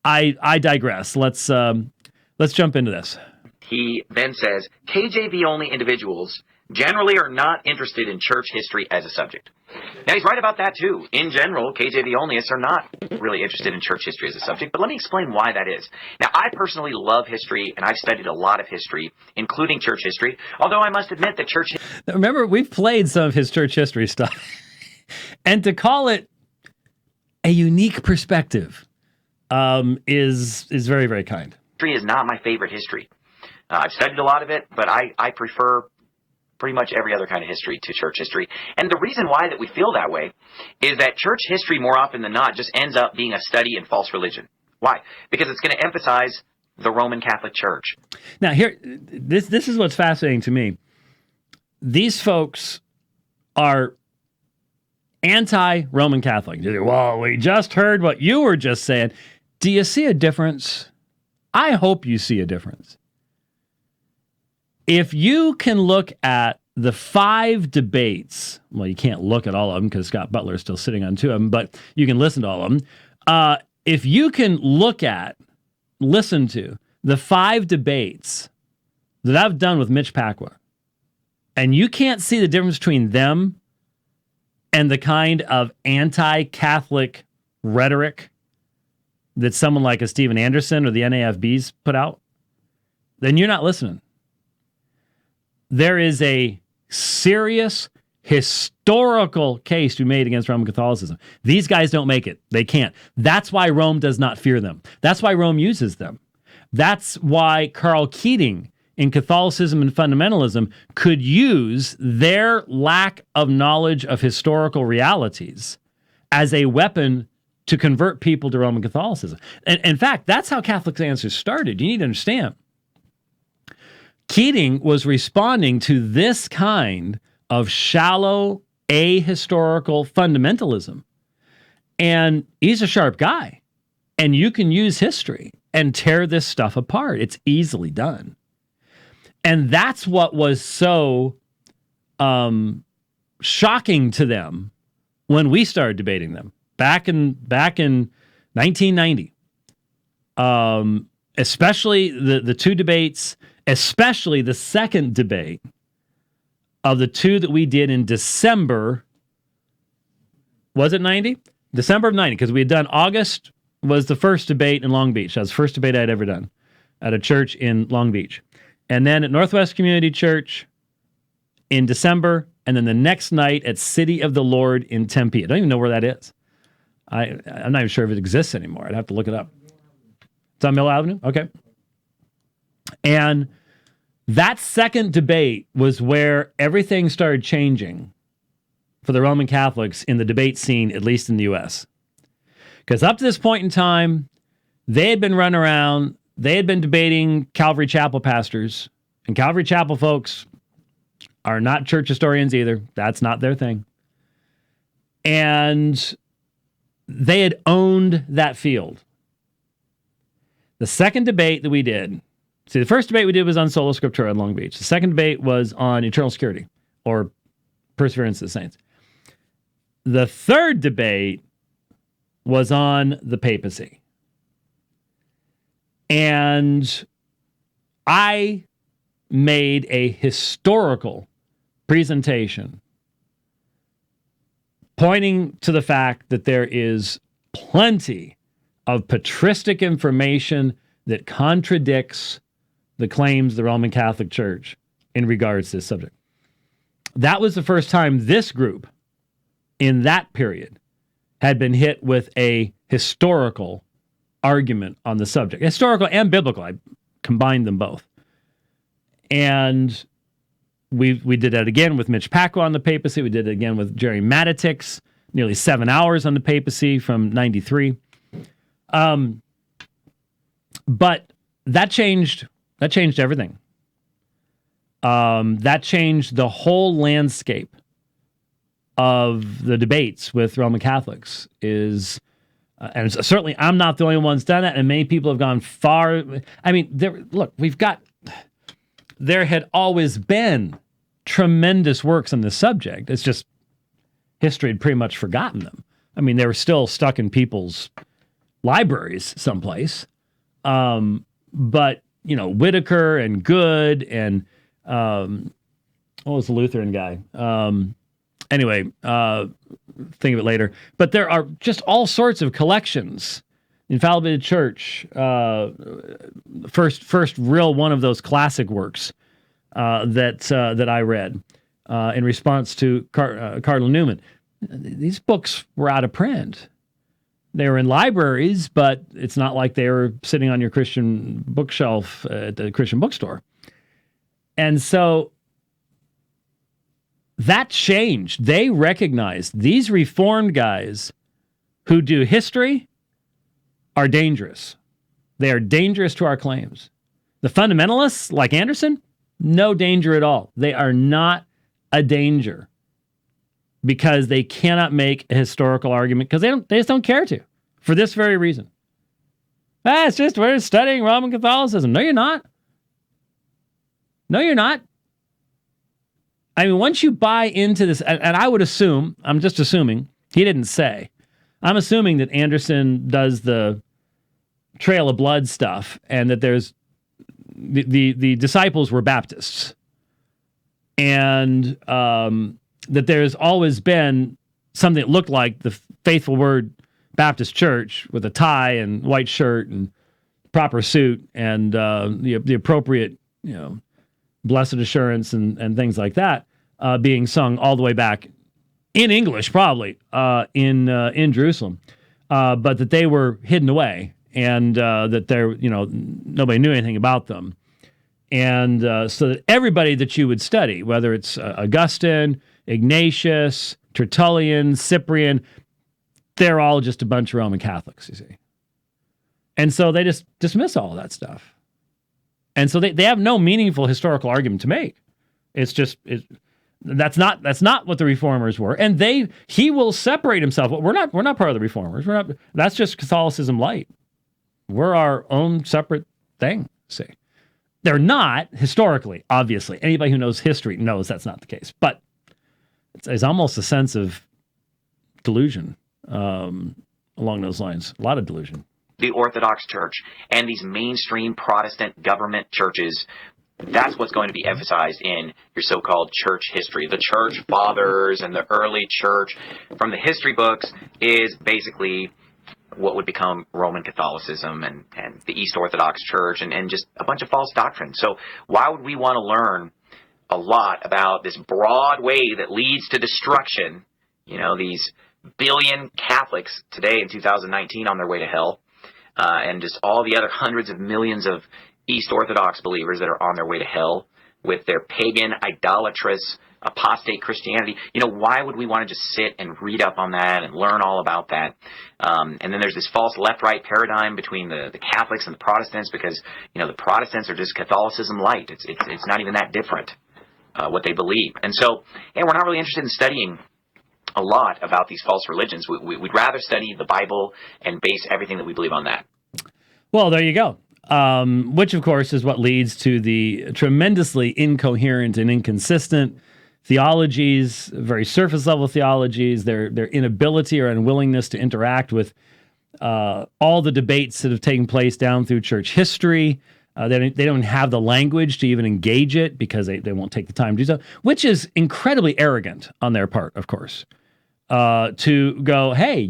[SPEAKER 1] I digress. Let's jump into this.
[SPEAKER 2] He then says, KJV only individuals generally are not interested in church history as a subject. Now, he's right about that, too. In general, KJV onlyists are not really interested in church history as a subject, but let me explain why that is. Now, I personally love history, and I've studied a lot of history, including church history, although I must admit that church...
[SPEAKER 1] Remember, we've played some of his church history stuff, and to call it a unique perspective is very, very kind.
[SPEAKER 2] History is not my favorite history. I've studied a lot of it, but I prefer pretty much every other kind of history to church history. And the reason why that we feel that way is that church history, more often than not, just ends up being a study in false religion. Why? Because it's going to emphasize the Roman Catholic Church.
[SPEAKER 1] Now, here, this is what's fascinating to me. These folks are anti-Roman Catholic. Well, we just heard what you were just saying. Do you see a difference? I hope you see a difference. If you can look at the 5 debates, well, you can't look at all of them because Scott Butler is still sitting on 2 of them, but you can listen to all of them. If you can listen to the 5 debates that I've done with Mitch Pacwa, and you can't see the difference between them and the kind of anti-Catholic rhetoric that someone like a Steven Anderson or the NAFBs put out, then you're not listening. There is a serious historical case to be made against Roman Catholicism. These guys don't make it. They can't. That's why Rome does not fear them. That's why Rome uses them. That's why Karl Keating in Catholicism and Fundamentalism could use their lack of knowledge of historical realities as a weapon to convert people to Roman Catholicism. And in fact, that's how Catholic Answers started. You need to understand. Keating was responding to this kind of shallow, ahistorical fundamentalism. And he's a sharp guy. And you can use history and tear this stuff apart. It's easily done. And that's what was so shocking to them when we started debating them. back in 1990. Especially the two debates, especially the second debate of the two that we did in December. Was it 90? December of 90, because we had done August was the first debate in Long Beach. That was the first debate I'd ever done at a church in Long Beach. And then at Northwest Community Church in December, and then the next night at City of the Lord in Tempe. I don't even know where that is. I'm not even sure if it exists anymore. I'd have to look it up. It's on Mill Avenue? Okay. And that second debate was where everything started changing for the Roman Catholics in the debate scene, at least in the U.S. Because up to this point in time, they had been running around, they had been debating Calvary Chapel pastors, and Calvary Chapel folks are not church historians either. That's not their thing. And they had owned that field. The second debate that we did, see, the first debate we did was on Sola Scriptura in Long Beach. The second debate was on eternal security, or perseverance of the saints. The third debate was on the papacy. And I made a historical presentation pointing to the fact that there is plenty of patristic information that contradicts the claims of the Roman Catholic Church in regards to this subject. That was the first time this group, in that period, had been hit with a historical argument on the subject. Historical and biblical. I combined them both. And we did that again with Mitch Pacwa on the papacy. We did it again with Jerry Matitix, nearly 7 hours on the papacy from 93. But that changed everything. That changed the whole landscape of the debates with Roman Catholics. And certainly I'm not the only one that's done it, and many people have gone far. I mean, there had always been tremendous works on this subject. It's just history had pretty much forgotten them. I mean, they were still stuck in people's libraries someplace. But, Whitaker and Good and what was the Lutheran guy? Anyway, think of it later. But there are just all sorts of collections. Infallibility Church, first real one of those classic works that I read in response to Cardinal Newman. These books were out of print. They were in libraries, but it's not like they were sitting on your Christian bookshelf at the Christian bookstore. And so that changed. They recognized these Reformed guys who do history are dangerous. They are dangerous to our claims. The fundamentalists, like Anderson, no danger at all. They are not a danger because they cannot make a historical argument because they just don't care to, for this very reason. It's just we're studying Roman Catholicism. No, you're not. No, you're not. I mean, once you buy into this, and I would assume, I'm just assuming, he didn't say, I'm assuming that Anderson does the Trail of Blood stuff, and that there's the disciples were Baptists, and that there's always been something that looked like the Faithful Word Baptist Church with a tie and white shirt and proper suit and the appropriate, blessed assurance and things like that being sung all the way back in English, probably in Jerusalem, but that they were hidden away. And that they're, nobody knew anything about them. And so that everybody that you would study, whether it's Augustine, Ignatius, Tertullian, Cyprian, they're all just a bunch of Roman Catholics, you see. And so they just dismiss all of that stuff. And so they have no meaningful historical argument to make. It's just, that's not what the Reformers were. And he will separate himself. We're not part of the Reformers. That's just Catholicism light. We're our own separate thing, see. They're not, historically, obviously. Anybody who knows history knows that's not the case. But it's almost a sense of delusion along those lines. A lot of delusion.
[SPEAKER 2] The Orthodox Church and these mainstream Protestant government churches, that's what's going to be emphasized in your so-called church history. The church fathers and the early church from the history books is basically what would become Roman Catholicism and the East Orthodox Church and just a bunch of false doctrine. So why would we want to learn a lot about this broad way that leads to destruction? These billion Catholics today in 2019 on their way to hell, and just all the other hundreds of millions of East Orthodox believers that are on their way to hell with their pagan, idolatrous, apostate Christianity. Why would we want to just sit and read up on that and learn all about that? And then there's this false left-right paradigm between the Catholics and the Protestants because, the Protestants are just Catholicism light. It's not even that different, what they believe. And so, we're not really interested in studying a lot about these false religions. We'd rather study the Bible and base everything that we believe on that.
[SPEAKER 1] Well, there you go. Which, of course, is what leads to the tremendously incoherent and inconsistent theologies, very surface-level theologies, their inability or unwillingness to interact with all the debates that have taken place down through church history. They don't have the language to even engage it because they won't take the time to do so, which is incredibly arrogant on their part, of course, to go, hey,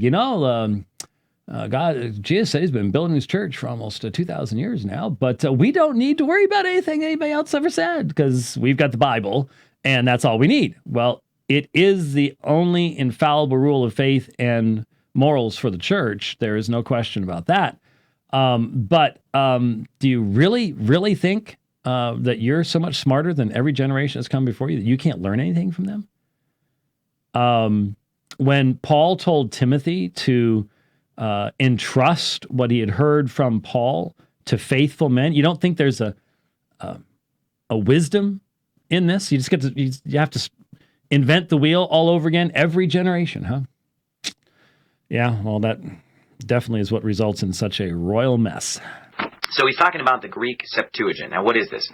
[SPEAKER 1] God, Jesus said he's been building his church for almost 2,000 years now, but we don't need to worry about anything anybody else ever said because we've got the Bible and that's all we need. Well, it is the only infallible rule of faith and morals for the church. There is no question about that. But do you really, really think that you're so much smarter than every generation that's come before you that you can't learn anything from them? When Paul told Timothy to entrust what he had heard from Paul to faithful men, you don't think there's a wisdom in this? You just get to you have to invent the wheel all over again every generation, huh? Yeah, well, that definitely is what results in such a royal mess.
[SPEAKER 2] So he's talking about the Greek Septuagint. Now, what is this?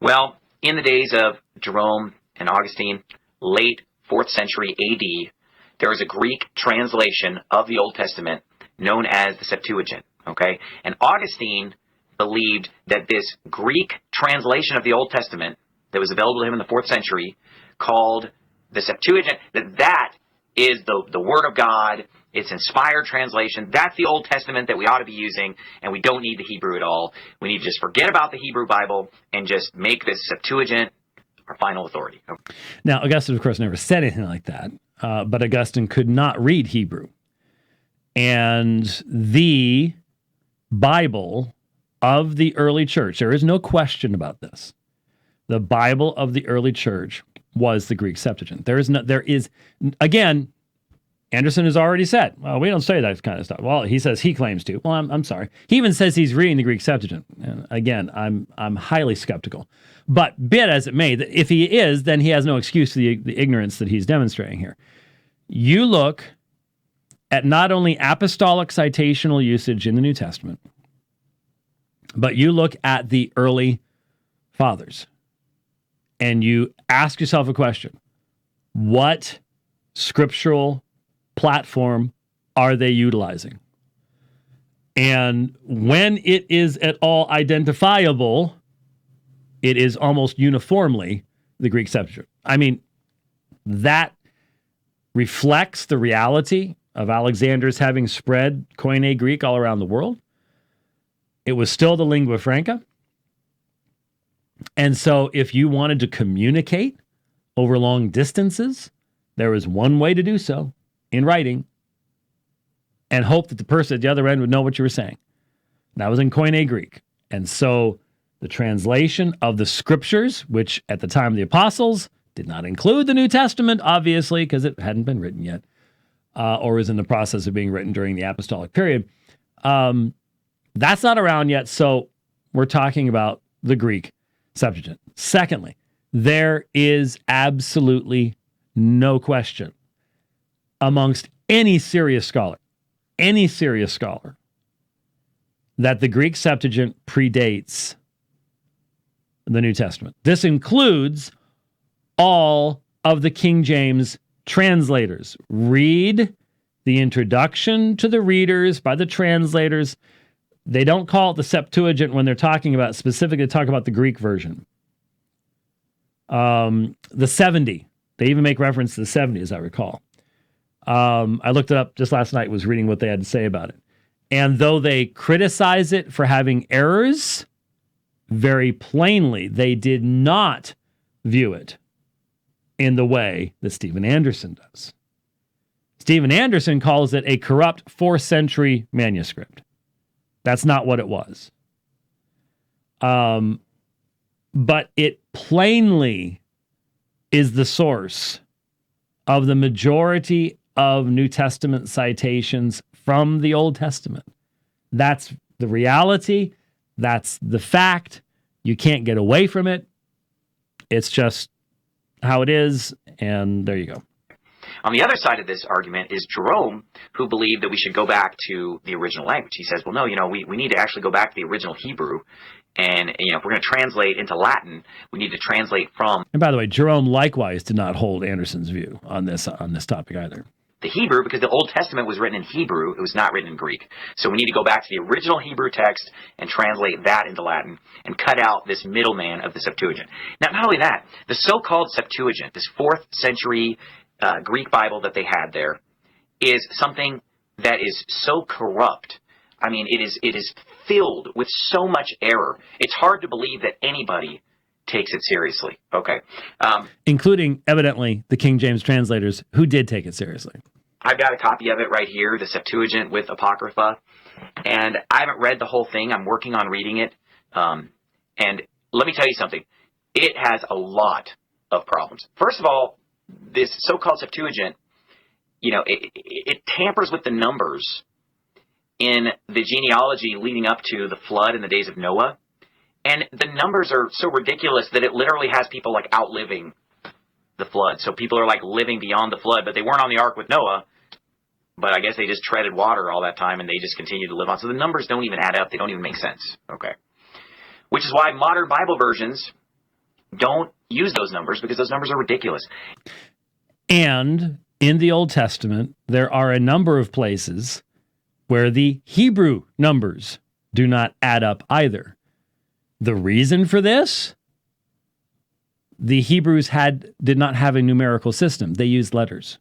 [SPEAKER 2] Well, in the days of Jerome and Augustine, late 4th century AD, there was a Greek translation of the Old Testament known as the Septuagint, okay? And Augustine believed that this Greek translation of the Old Testament that was available to him in the 4th century, called the Septuagint, that is the Word of God. It's inspired translation. That's the Old Testament that we ought to be using, and we don't need the Hebrew at all. We need to just forget about the Hebrew Bible and just make this Septuagint our final authority.
[SPEAKER 1] Now, Augustine, of course, never said anything like that, but Augustine could not read Hebrew. And the Bible of the early church, there is no question about this. The Bible of the early church was the Greek Septuagint. There is, again, Anderson has already said, well, we don't say that kind of stuff. Well, he says he claims to. Well, I'm sorry. He even says he's reading the Greek Septuagint. And again, I'm highly skeptical. But be it as it may, if he is, then he has no excuse for the ignorance that he's demonstrating here. You look at not only apostolic citational usage in the New Testament, but you look at the early fathers, and you ask yourself a question. What scriptural platform are they utilizing? And when it is at all identifiable, it is almost uniformly the Greek Septuagint. I mean, that reflects the reality of Alexander's having spread Koine Greek all around the world. It was still the lingua franca. And so if you wanted to communicate over long distances, there was one way to do so, in writing, and hope that the person at the other end would know what you were saying. That was in Koine Greek. And so the translation of the scriptures, which at the time of the apostles did not include the New Testament, obviously, because it hadn't been written yet, or was in the process of being written during the apostolic period. That's not around yet, so we're talking about the Greek Septuagint. Secondly, there is absolutely no question amongst any serious scholar, that the Greek Septuagint predates the New Testament. This includes all of the King James translators. Read the introduction to the readers by the translators. They don't call it the Septuagint when they're talking about specifically talk about the Greek version. The 70. They even make reference to the 70, as I recall. I looked it up just last night, was reading what they had to say about it. And though they criticize it for having errors, very plainly, they did not view it in the way that Stephen Anderson does. Stephen Anderson calls it a corrupt 4th century manuscript. That's not what it was. But it plainly is the source of the majority of New Testament citations from the Old Testament. That's the reality. That's the fact. You can't get away from it. It's just how it is, and there you go.
[SPEAKER 2] On the other side of this argument is Jerome, who believed that we should go back to the original language. He says, well, no, we need to actually go back to the original Hebrew. And, if we're going to translate into Latin, we need to translate from...
[SPEAKER 1] And by the way, Jerome likewise did not hold Anderson's view on this topic either.
[SPEAKER 2] The Hebrew, because the Old Testament was written in Hebrew, it was not written in Greek. So we need to go back to the original Hebrew text and translate that into Latin and cut out this middleman of the Septuagint. Now, not only that, the so-called Septuagint, this 4th century Greek Bible that they had there, is something that is so corrupt. I mean, it is filled with so much error. It's hard to believe that anybody takes it seriously. Okay.
[SPEAKER 1] Including, evidently, the King James translators who did take it seriously.
[SPEAKER 2] I've got a copy of it right here, the Septuagint with Apocrypha, and I haven't read the whole thing. I'm working on reading it. And let me tell you something. It has a lot of problems. First of all, this so-called Septuagint, it tampers with the numbers in the genealogy leading up to the flood in the days of Noah. And the numbers are so ridiculous that it literally has people like outliving the flood. So people are like living beyond the flood, but they weren't on the ark with Noah. But I guess they just treaded water all that time and they just continue to live on. So the numbers don't even add up. They don't even make sense. Okay. Which is why modern Bible versions don't use those numbers, because those numbers are ridiculous.
[SPEAKER 1] And in the Old Testament, there are a number of places where the Hebrew numbers do not add up either. The reason for this? The Hebrews did not have a numerical system. They used letters.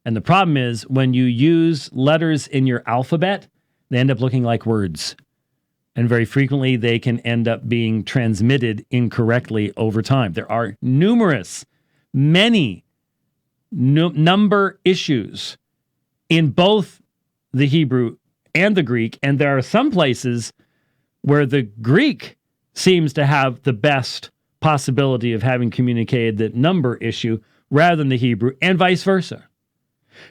[SPEAKER 1] And the problem is, when you use letters in your alphabet, they end up looking like words. And very frequently, they can end up being transmitted incorrectly over time. There are many number issues in both the Hebrew and the Greek. And there are some places where the Greek seems to have the best possibility of having communicated the number issue rather than the Hebrew, and vice versa.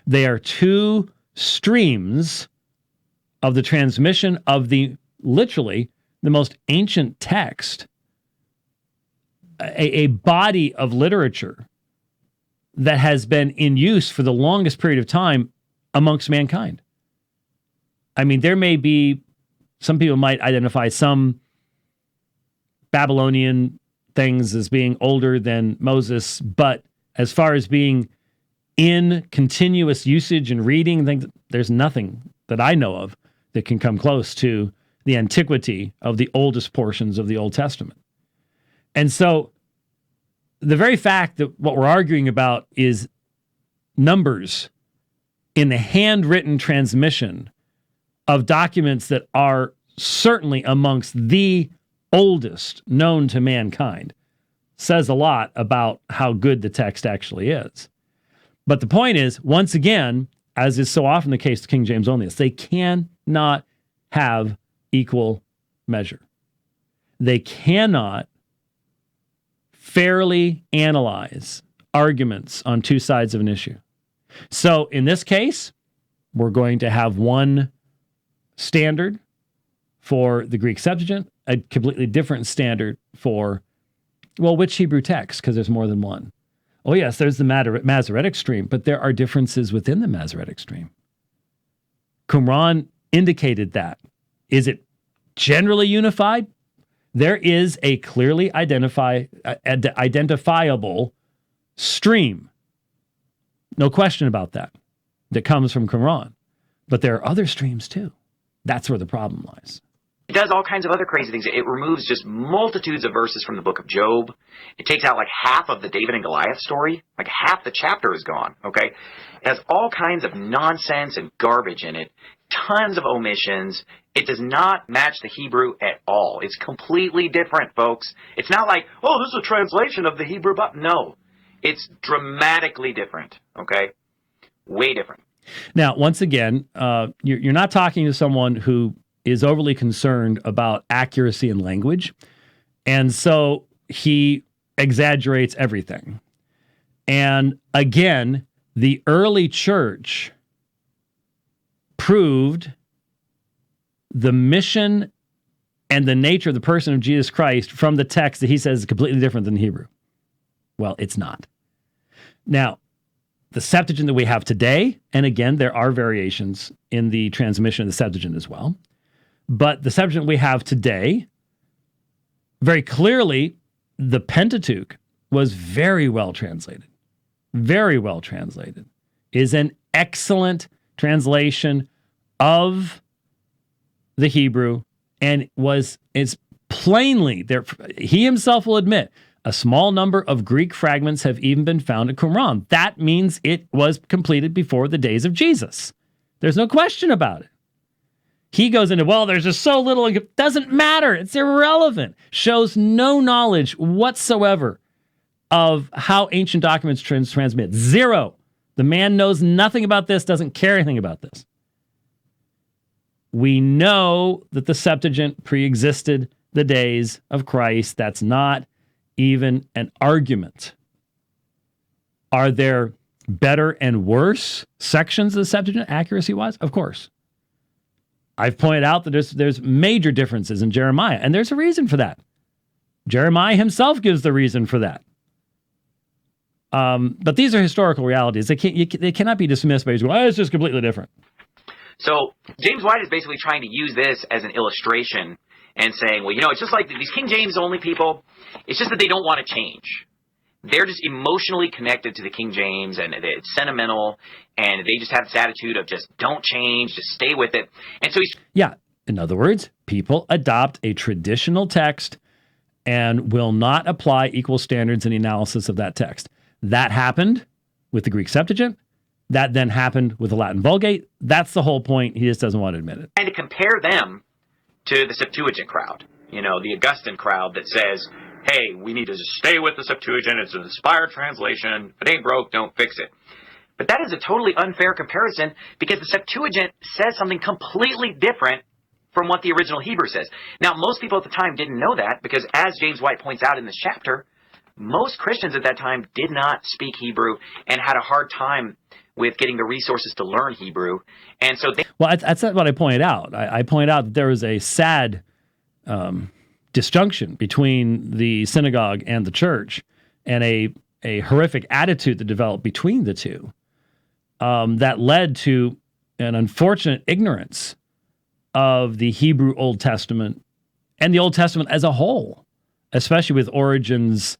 [SPEAKER 1] They are two streams of the transmission of literally the most ancient text, a body of literature that has been in use for the longest period of time amongst mankind. I mean, there may be, some people might identify some Babylonian things as being older than Moses, but as far as being in continuous usage and reading, there's nothing that I know of that can come close to the antiquity of the oldest portions of the Old Testament. And so the very fact that what we're arguing about is numbers in the handwritten transmission of documents that are certainly amongst the oldest known to mankind says a lot about how good the text actually is. But the point is, once again, as is so often the case with King James onlyists, they cannot have equal measure. They cannot fairly analyze arguments on two sides of an issue. So in this case, we're going to have one standard for the Greek Septuagint, a completely different standard for, well, which Hebrew text, because there's more than one. Oh, yes, there's the Masoretic stream, but there are differences within the Masoretic stream. Qumran indicated that. Is it generally unified? There is a clearly identifiable stream. No question about that. that comes from Qumran. But there are other streams too. That's where the problem lies.
[SPEAKER 2] It does all kinds of other crazy things. It removes just multitudes of verses from the book of Job. It takes out like half of the David and Goliath story. Like half the chapter is gone, okay? It has all kinds of nonsense and garbage in it. Tons of omissions. It does not match the Hebrew at all. It's completely different, folks. It's not like, oh, this is a translation of the Hebrew Bible. No. It's dramatically different, okay? Way different.
[SPEAKER 1] Now, once again, you're not talking to someone who is overly concerned about accuracy in language. And so he exaggerates everything. And again, the early church proved the mission and the nature of the person of Jesus Christ from the text that he says is completely different than Hebrew. Well, it's not. Now, the Septuagint that we have today, and again, there are variations in the transmission of the Septuagint as well, but the Septuagint we have today, very clearly, the Pentateuch was very well translated, is an excellent translation of the Hebrew, and is plainly there. He himself will admit a small number of Greek fragments have even been found at Qumran. That means it was completed before the days of Jesus. There's no question about it. He goes into, well, there's just so little. It doesn't matter. It's irrelevant. Shows no knowledge whatsoever of how ancient documents transmit. Zero. The man knows nothing about this, doesn't care anything about this. We know that the Septuagint pre-existed the days of Christ. That's not even an argument. Are there better and worse sections of the Septuagint accuracy-wise? Of course. I've pointed out that there's major differences in Jeremiah, and there's a reason for that. Jeremiah himself gives the reason for that. But these are historical realities. They cannot be dismissed by just going, oh, it's just completely different.
[SPEAKER 2] So James White is basically trying to use this as an illustration and saying, well, it's just like these King James only people. It's just that they don't want to change. They're just emotionally connected to the King James, and it's sentimental, and they just have this attitude of just don't change, just stay with it. And so
[SPEAKER 1] in other words, people adopt a traditional text and will not apply equal standards in the analysis of that text. That happened with the Greek Septuagint. That then happened with the Latin Vulgate. That's the whole point. He just doesn't want to admit it.
[SPEAKER 2] And to compare them to the Septuagint crowd, the Augustan crowd that says, hey, we need to just stay with the Septuagint. It's an inspired translation. If it ain't broke, don't fix it. But that is a totally unfair comparison because the Septuagint says something completely different from what the original Hebrew says. Now, most people at the time didn't know that because, as James White points out in this chapter, most Christians at that time did not speak Hebrew and had a hard time with getting the resources to learn Hebrew. And so
[SPEAKER 1] that's what I pointed out. I pointed out that there was a sad disjunction between the synagogue and the church, and a horrific attitude that developed between the two that led to an unfortunate ignorance of the Hebrew Old Testament and the Old Testament as a whole, especially with Origen's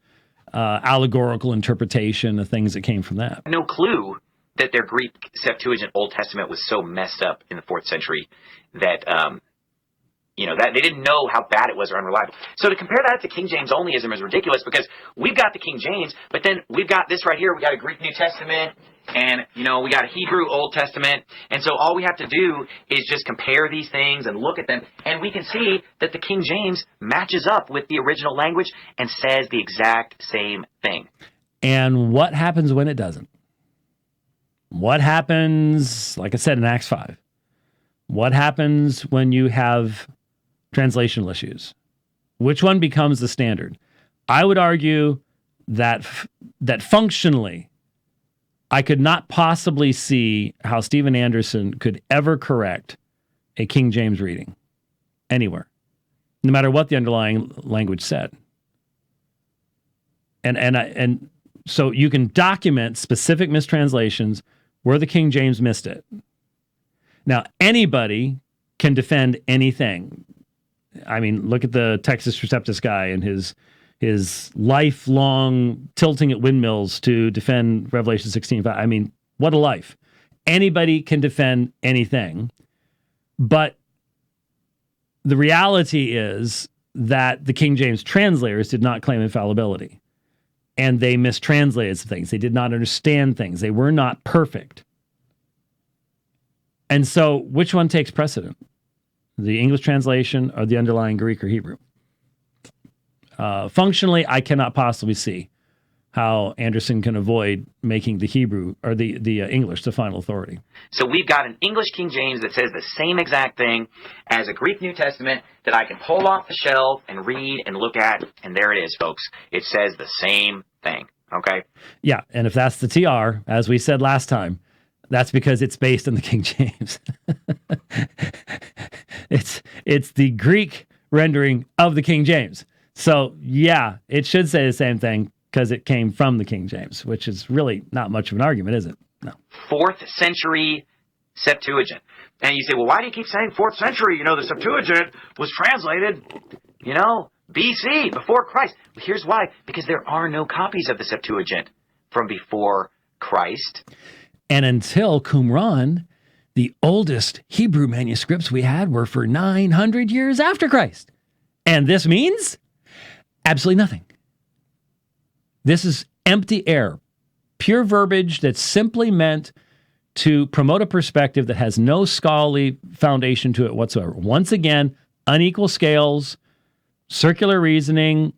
[SPEAKER 1] allegorical interpretation of things that came from that.
[SPEAKER 2] No clue that their Greek Septuagint Old Testament was so messed up in the 4th century that that they didn't know how bad it was or unreliable. So to compare that to King James onlyism is ridiculous because we've got the King James, but then we've got this right here. We got a Greek New Testament, and we got a Hebrew Old Testament, and so all we have to do is just compare these things and look at them, and we can see that the King James matches up with the original language and says the exact same thing.
[SPEAKER 1] And what happens when it doesn't? What happens, like I said, in Acts 5? What happens when you have translational issues? Which one becomes the standard? I would argue that functionally, I could not possibly see how Stephen Anderson could ever correct a King James reading anywhere, no matter what the underlying language said. And so you can document specific mistranslations where the King James missed it. Now, anybody can defend anything. I mean, look at the Textus Receptus guy and his lifelong tilting at windmills to defend Revelation 16:5. I mean, what a life. anybody can defend anything. But the reality is that the King James translators did not claim infallibility. And they mistranslated some things. They did not understand things. They were not perfect. And so which one takes precedent? The English translation or the underlying Greek or Hebrew? Functionally, I cannot possibly see how Anderson can avoid making the Hebrew or the English the final authority.
[SPEAKER 2] So we've got an English King James that says the same exact thing as a Greek New Testament that I can pull off the shelf and read and look at, and there it is, folks. It says the same thing, okay?
[SPEAKER 1] Yeah, and if that's the TR, as we said last time, that's because it's based on the King James. It's the Greek rendering of the King James. So, yeah, it should say the same thing because it came from the King James, which is really not much of an argument, is it? No.
[SPEAKER 2] 4th century Septuagint. And you say, well, why do you keep saying 4th century? You know, the Septuagint was translated, BC, before Christ. Well, here's why. Because there are no copies of the Septuagint from before Christ.
[SPEAKER 1] And until Qumran, the oldest Hebrew manuscripts we had were for 900 years after Christ. And this means absolutely nothing. This is empty air, pure verbiage that's simply meant to promote a perspective that has no scholarly foundation to it whatsoever. Once again, unequal scales, circular reasoning.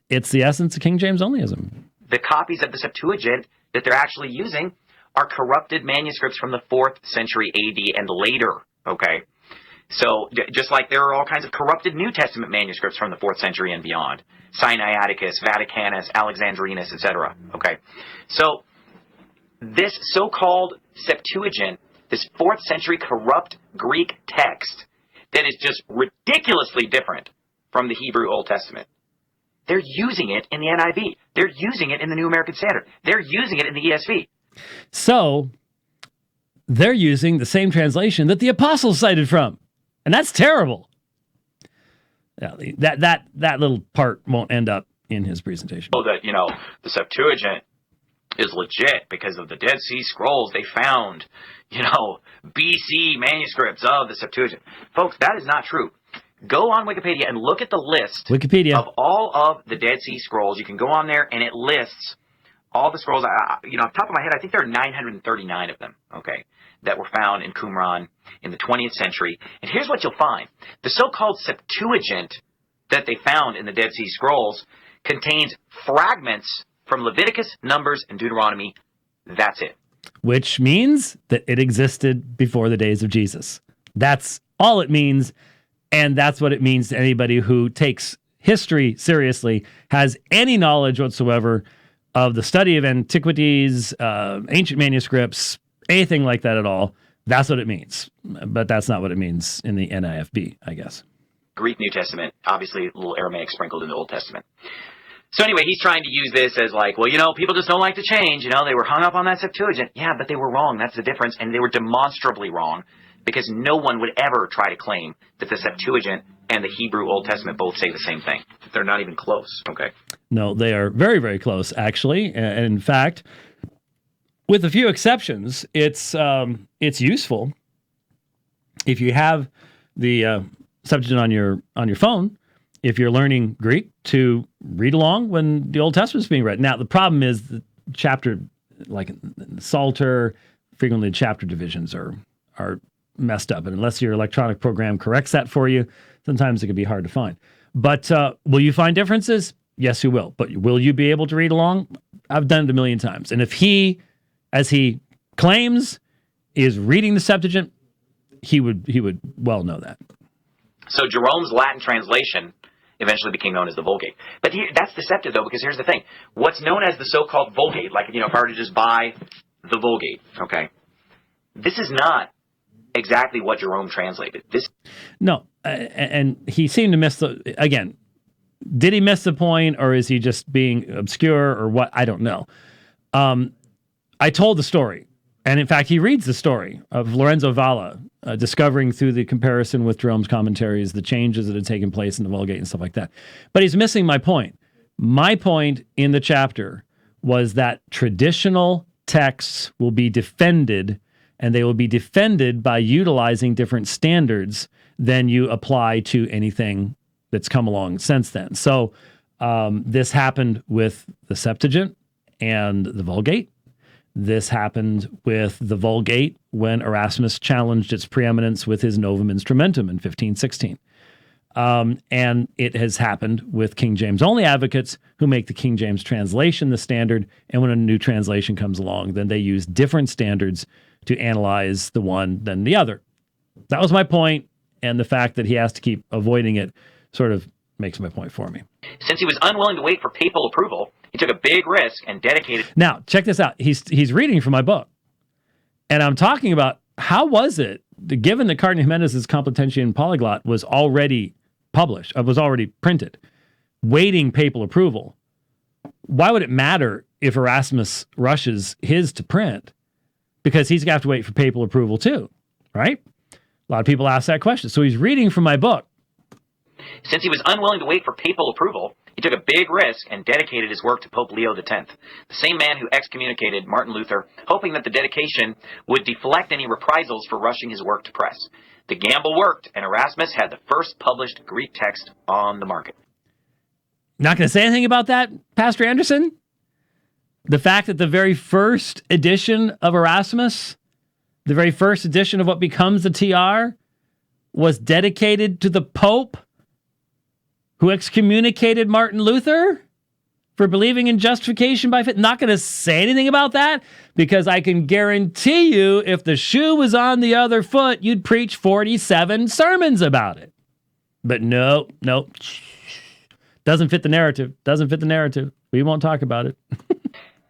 [SPEAKER 1] It's the essence of King James onlyism.
[SPEAKER 2] The copies of the Septuagint that they're actually using are corrupted manuscripts from the 4th century AD and later, okay? So just like there are all kinds of corrupted New Testament manuscripts from the 4th century and beyond, Sinaiticus, Vaticanus, Alexandrinus, etc., okay? So this so-called Septuagint, this 4th century corrupt Greek text that is just ridiculously different from the Hebrew Old Testament, they're using it in the NIV. They're using it in the New American Standard. They're using it in the ESV.
[SPEAKER 1] So they're using the same translation that the apostles cited from. And that's terrible. Yeah, that little part won't end up in his presentation.
[SPEAKER 2] Oh, that, the Septuagint is legit because of the Dead Sea Scrolls. They found, BC manuscripts of the Septuagint. Folks, that is not true. Go on Wikipedia and look at the list of all of the Dead Sea Scrolls. You can go on there and it lists all the scrolls. Off the top of my head, I think there are 939 of them, okay, that were found in Qumran in the 20th century. And here's what you'll find. The so-called Septuagint that they found in the Dead Sea Scrolls contains fragments from Leviticus, Numbers, and Deuteronomy. That's it.
[SPEAKER 1] Which means that it existed before the days of Jesus. That's all it means. And that's what it means to anybody who takes history seriously, has any knowledge whatsoever of the study of antiquities, ancient manuscripts, anything like that at all. That's what it means. But that's not what it means in the NIFB, I guess.
[SPEAKER 2] Greek New Testament, obviously a little Aramaic sprinkled in the Old Testament. So anyway, he's trying to use this as like, well, people just don't like to change. They were hung up on that Septuagint. Yeah, but they were wrong. That's the difference. And they were demonstrably wrong because no one would ever try to claim that the Septuagint and the Hebrew Old Testament both say the same thing. They're not even close, okay?
[SPEAKER 1] No, they are very, very close, actually. And in fact, with a few exceptions, it's useful if you have the Septuagint on your phone, if you're learning Greek, to read along when the Old Testament is being read. Now, the problem is the chapter, like the Psalter, frequently chapter divisions are messed up. And unless your electronic program corrects that for you, sometimes it can be hard to find. But will you find differences? Yes, you will. But will you be able to read along? I've done it a million times. And if he, as he claims, is reading the Septuagint, he would well know that.
[SPEAKER 2] So Jerome's Latin translation eventually became known as the Vulgate. But that's deceptive, though, because here's the thing. What's known as the so-called Vulgate, like, if I were to just buy the Vulgate, okay, this is not exactly what Jerome translated.
[SPEAKER 1] No, and he seemed to miss again, did he miss the point, or is he just being obscure, or what? I don't know. I told the story, and in fact, he reads the story of Lorenzo Valla discovering through the comparison with Jerome's commentaries the changes that had taken place in the Vulgate and stuff like that. But he's missing my point. My point in the chapter was that traditional texts will be defended and they will be defended by utilizing different standards than you apply to anything that's come along since then. So this happened with the Septuagint and the Vulgate. This happened with the Vulgate when Erasmus challenged its preeminence with his Novum Instrumentum in 1516. And it has happened with King James only advocates who make the King James translation the standard. And when a new translation comes along, then they use different standards to analyze the one than the other. That was my point, and the fact that he has to keep avoiding it sort of makes my point for me.
[SPEAKER 2] Since he was unwilling to wait for papal approval, he took a big risk and dedicated...
[SPEAKER 1] Now, check this out. He's reading from my book, and I'm talking about how was it, given that Cardinal Jimenez's Complutensian Polyglot was already published, was already printed, waiting papal approval, why would it matter if Erasmus rushes his to print? Because he's going to have to wait for papal approval too, right? A lot of people ask that question. So he's reading from my book.
[SPEAKER 2] Since he was unwilling to wait for papal approval, he took a big risk and dedicated his work to Pope Leo X, the same man who excommunicated Martin Luther, hoping that the dedication would deflect any reprisals for rushing his work to press. The gamble worked, and Erasmus had the first published Greek text on the market.
[SPEAKER 1] Not going to say anything about that, Pastor Anderson? The fact that the very first edition of Erasmus, the very first edition of what becomes the TR, was dedicated to the Pope who excommunicated Martin Luther for believing in justification by faith. Not going to say anything about that, because I can guarantee you if the shoe was on the other foot, you'd preach 47 sermons about it. But no. Doesn't fit the narrative. Doesn't fit the narrative. We won't talk about it.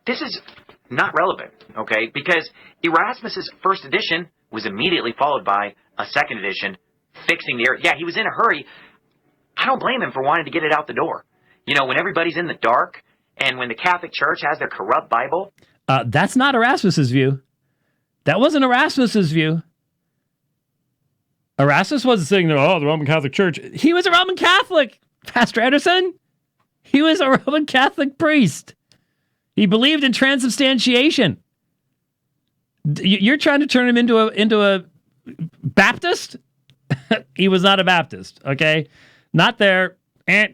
[SPEAKER 2] This is not relevant, okay? Because Erasmus's first edition was immediately followed by a second edition fixing the error. Yeah, he was in a hurry. I don't blame him for wanting to get it out the door. You know, when everybody's in the dark and when the Catholic Church has their corrupt Bible.
[SPEAKER 1] That's not Erasmus's view. That wasn't Erasmus's view. Erasmus wasn't saying, the Roman Catholic Church. He was a Roman Catholic, Pastor Anderson. He was a Roman Catholic priest. He believed in transubstantiation. You're trying to turn him into a Baptist? He was not a Baptist, okay? Not there.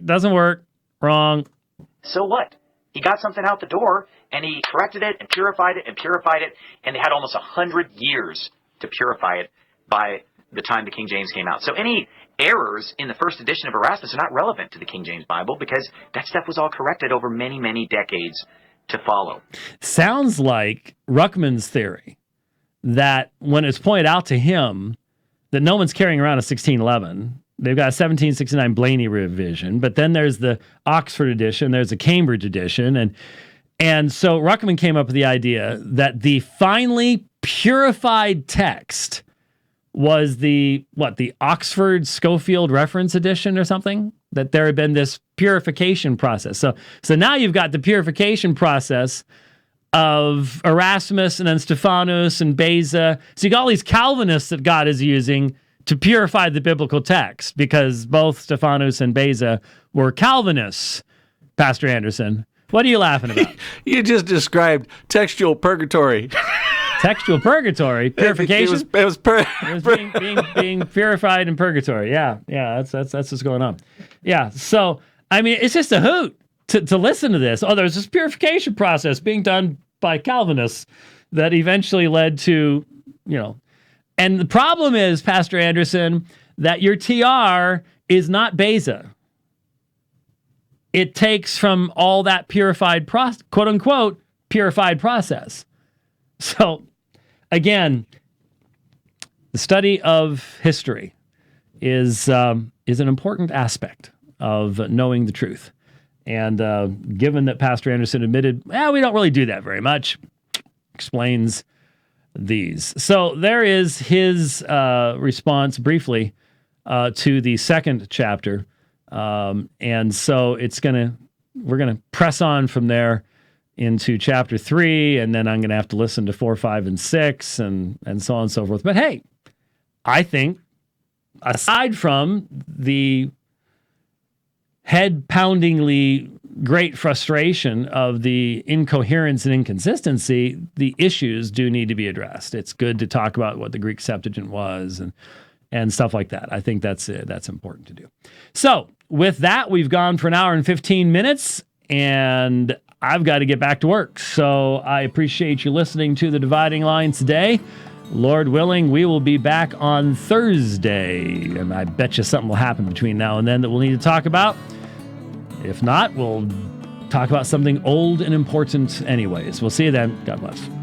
[SPEAKER 1] Doesn't work. Wrong.
[SPEAKER 2] So what? He got something out the door, and he corrected it and purified it and purified it, and they had almost 100 years to purify it by the time the King James came out. So any errors in the first edition of Erasmus are not relevant to the King James Bible, because that stuff was all corrected over many, many decades to follow.
[SPEAKER 1] Sounds like Ruckman's theory that when it's pointed out to him that no one's carrying around a 1611, they've got a 1769 Blaney revision, but then there's the Oxford edition, there's a Cambridge edition, and so Ruckman came up with the idea that the finally purified text was the Oxford Schofield Reference Edition or something, that there had been this purification process. So now you've got the purification process of Erasmus and then Stephanus and Beza. So you got all these Calvinists that God is using to purify the biblical text, because both Stephanus and Beza were Calvinists, Pastor Anderson. What are you laughing about?
[SPEAKER 3] You just described textual purgatory.
[SPEAKER 1] Textual purgatory, purification.
[SPEAKER 3] It was
[SPEAKER 1] being purified in purgatory. Yeah, that's what's going on. Yeah, so I mean, it's just a hoot to listen to this. Oh, there's this purification process being done by Calvinists that eventually led to, and the problem is, Pastor Anderson, that your TR is not Beza. It takes from all that purified process, quote unquote, purified process. So, again, the study of history is an important aspect of knowing the truth. And given that Pastor Anderson admitted, we don't really do that very much, explains these. So there is his response briefly to the second chapter. And so we're going to press on from there into chapter 3, and then I'm going to have to listen to 4, 5, and 6, and so on and so forth. But hey, I think, aside from the head-poundingly great frustration of the incoherence and inconsistency, the issues do need to be addressed. It's good to talk about what the Greek Septuagint was and stuff like that. I think that's important to do. So with that, we've gone for an hour and 15 minutes, and I've got to get back to work. So I appreciate you listening to The Dividing Line today. Lord willing, we will be back on Thursday, and I bet you something will happen between now and then that we'll need to talk about. If not, we'll talk about something old and important anyways. We'll see you then. God bless.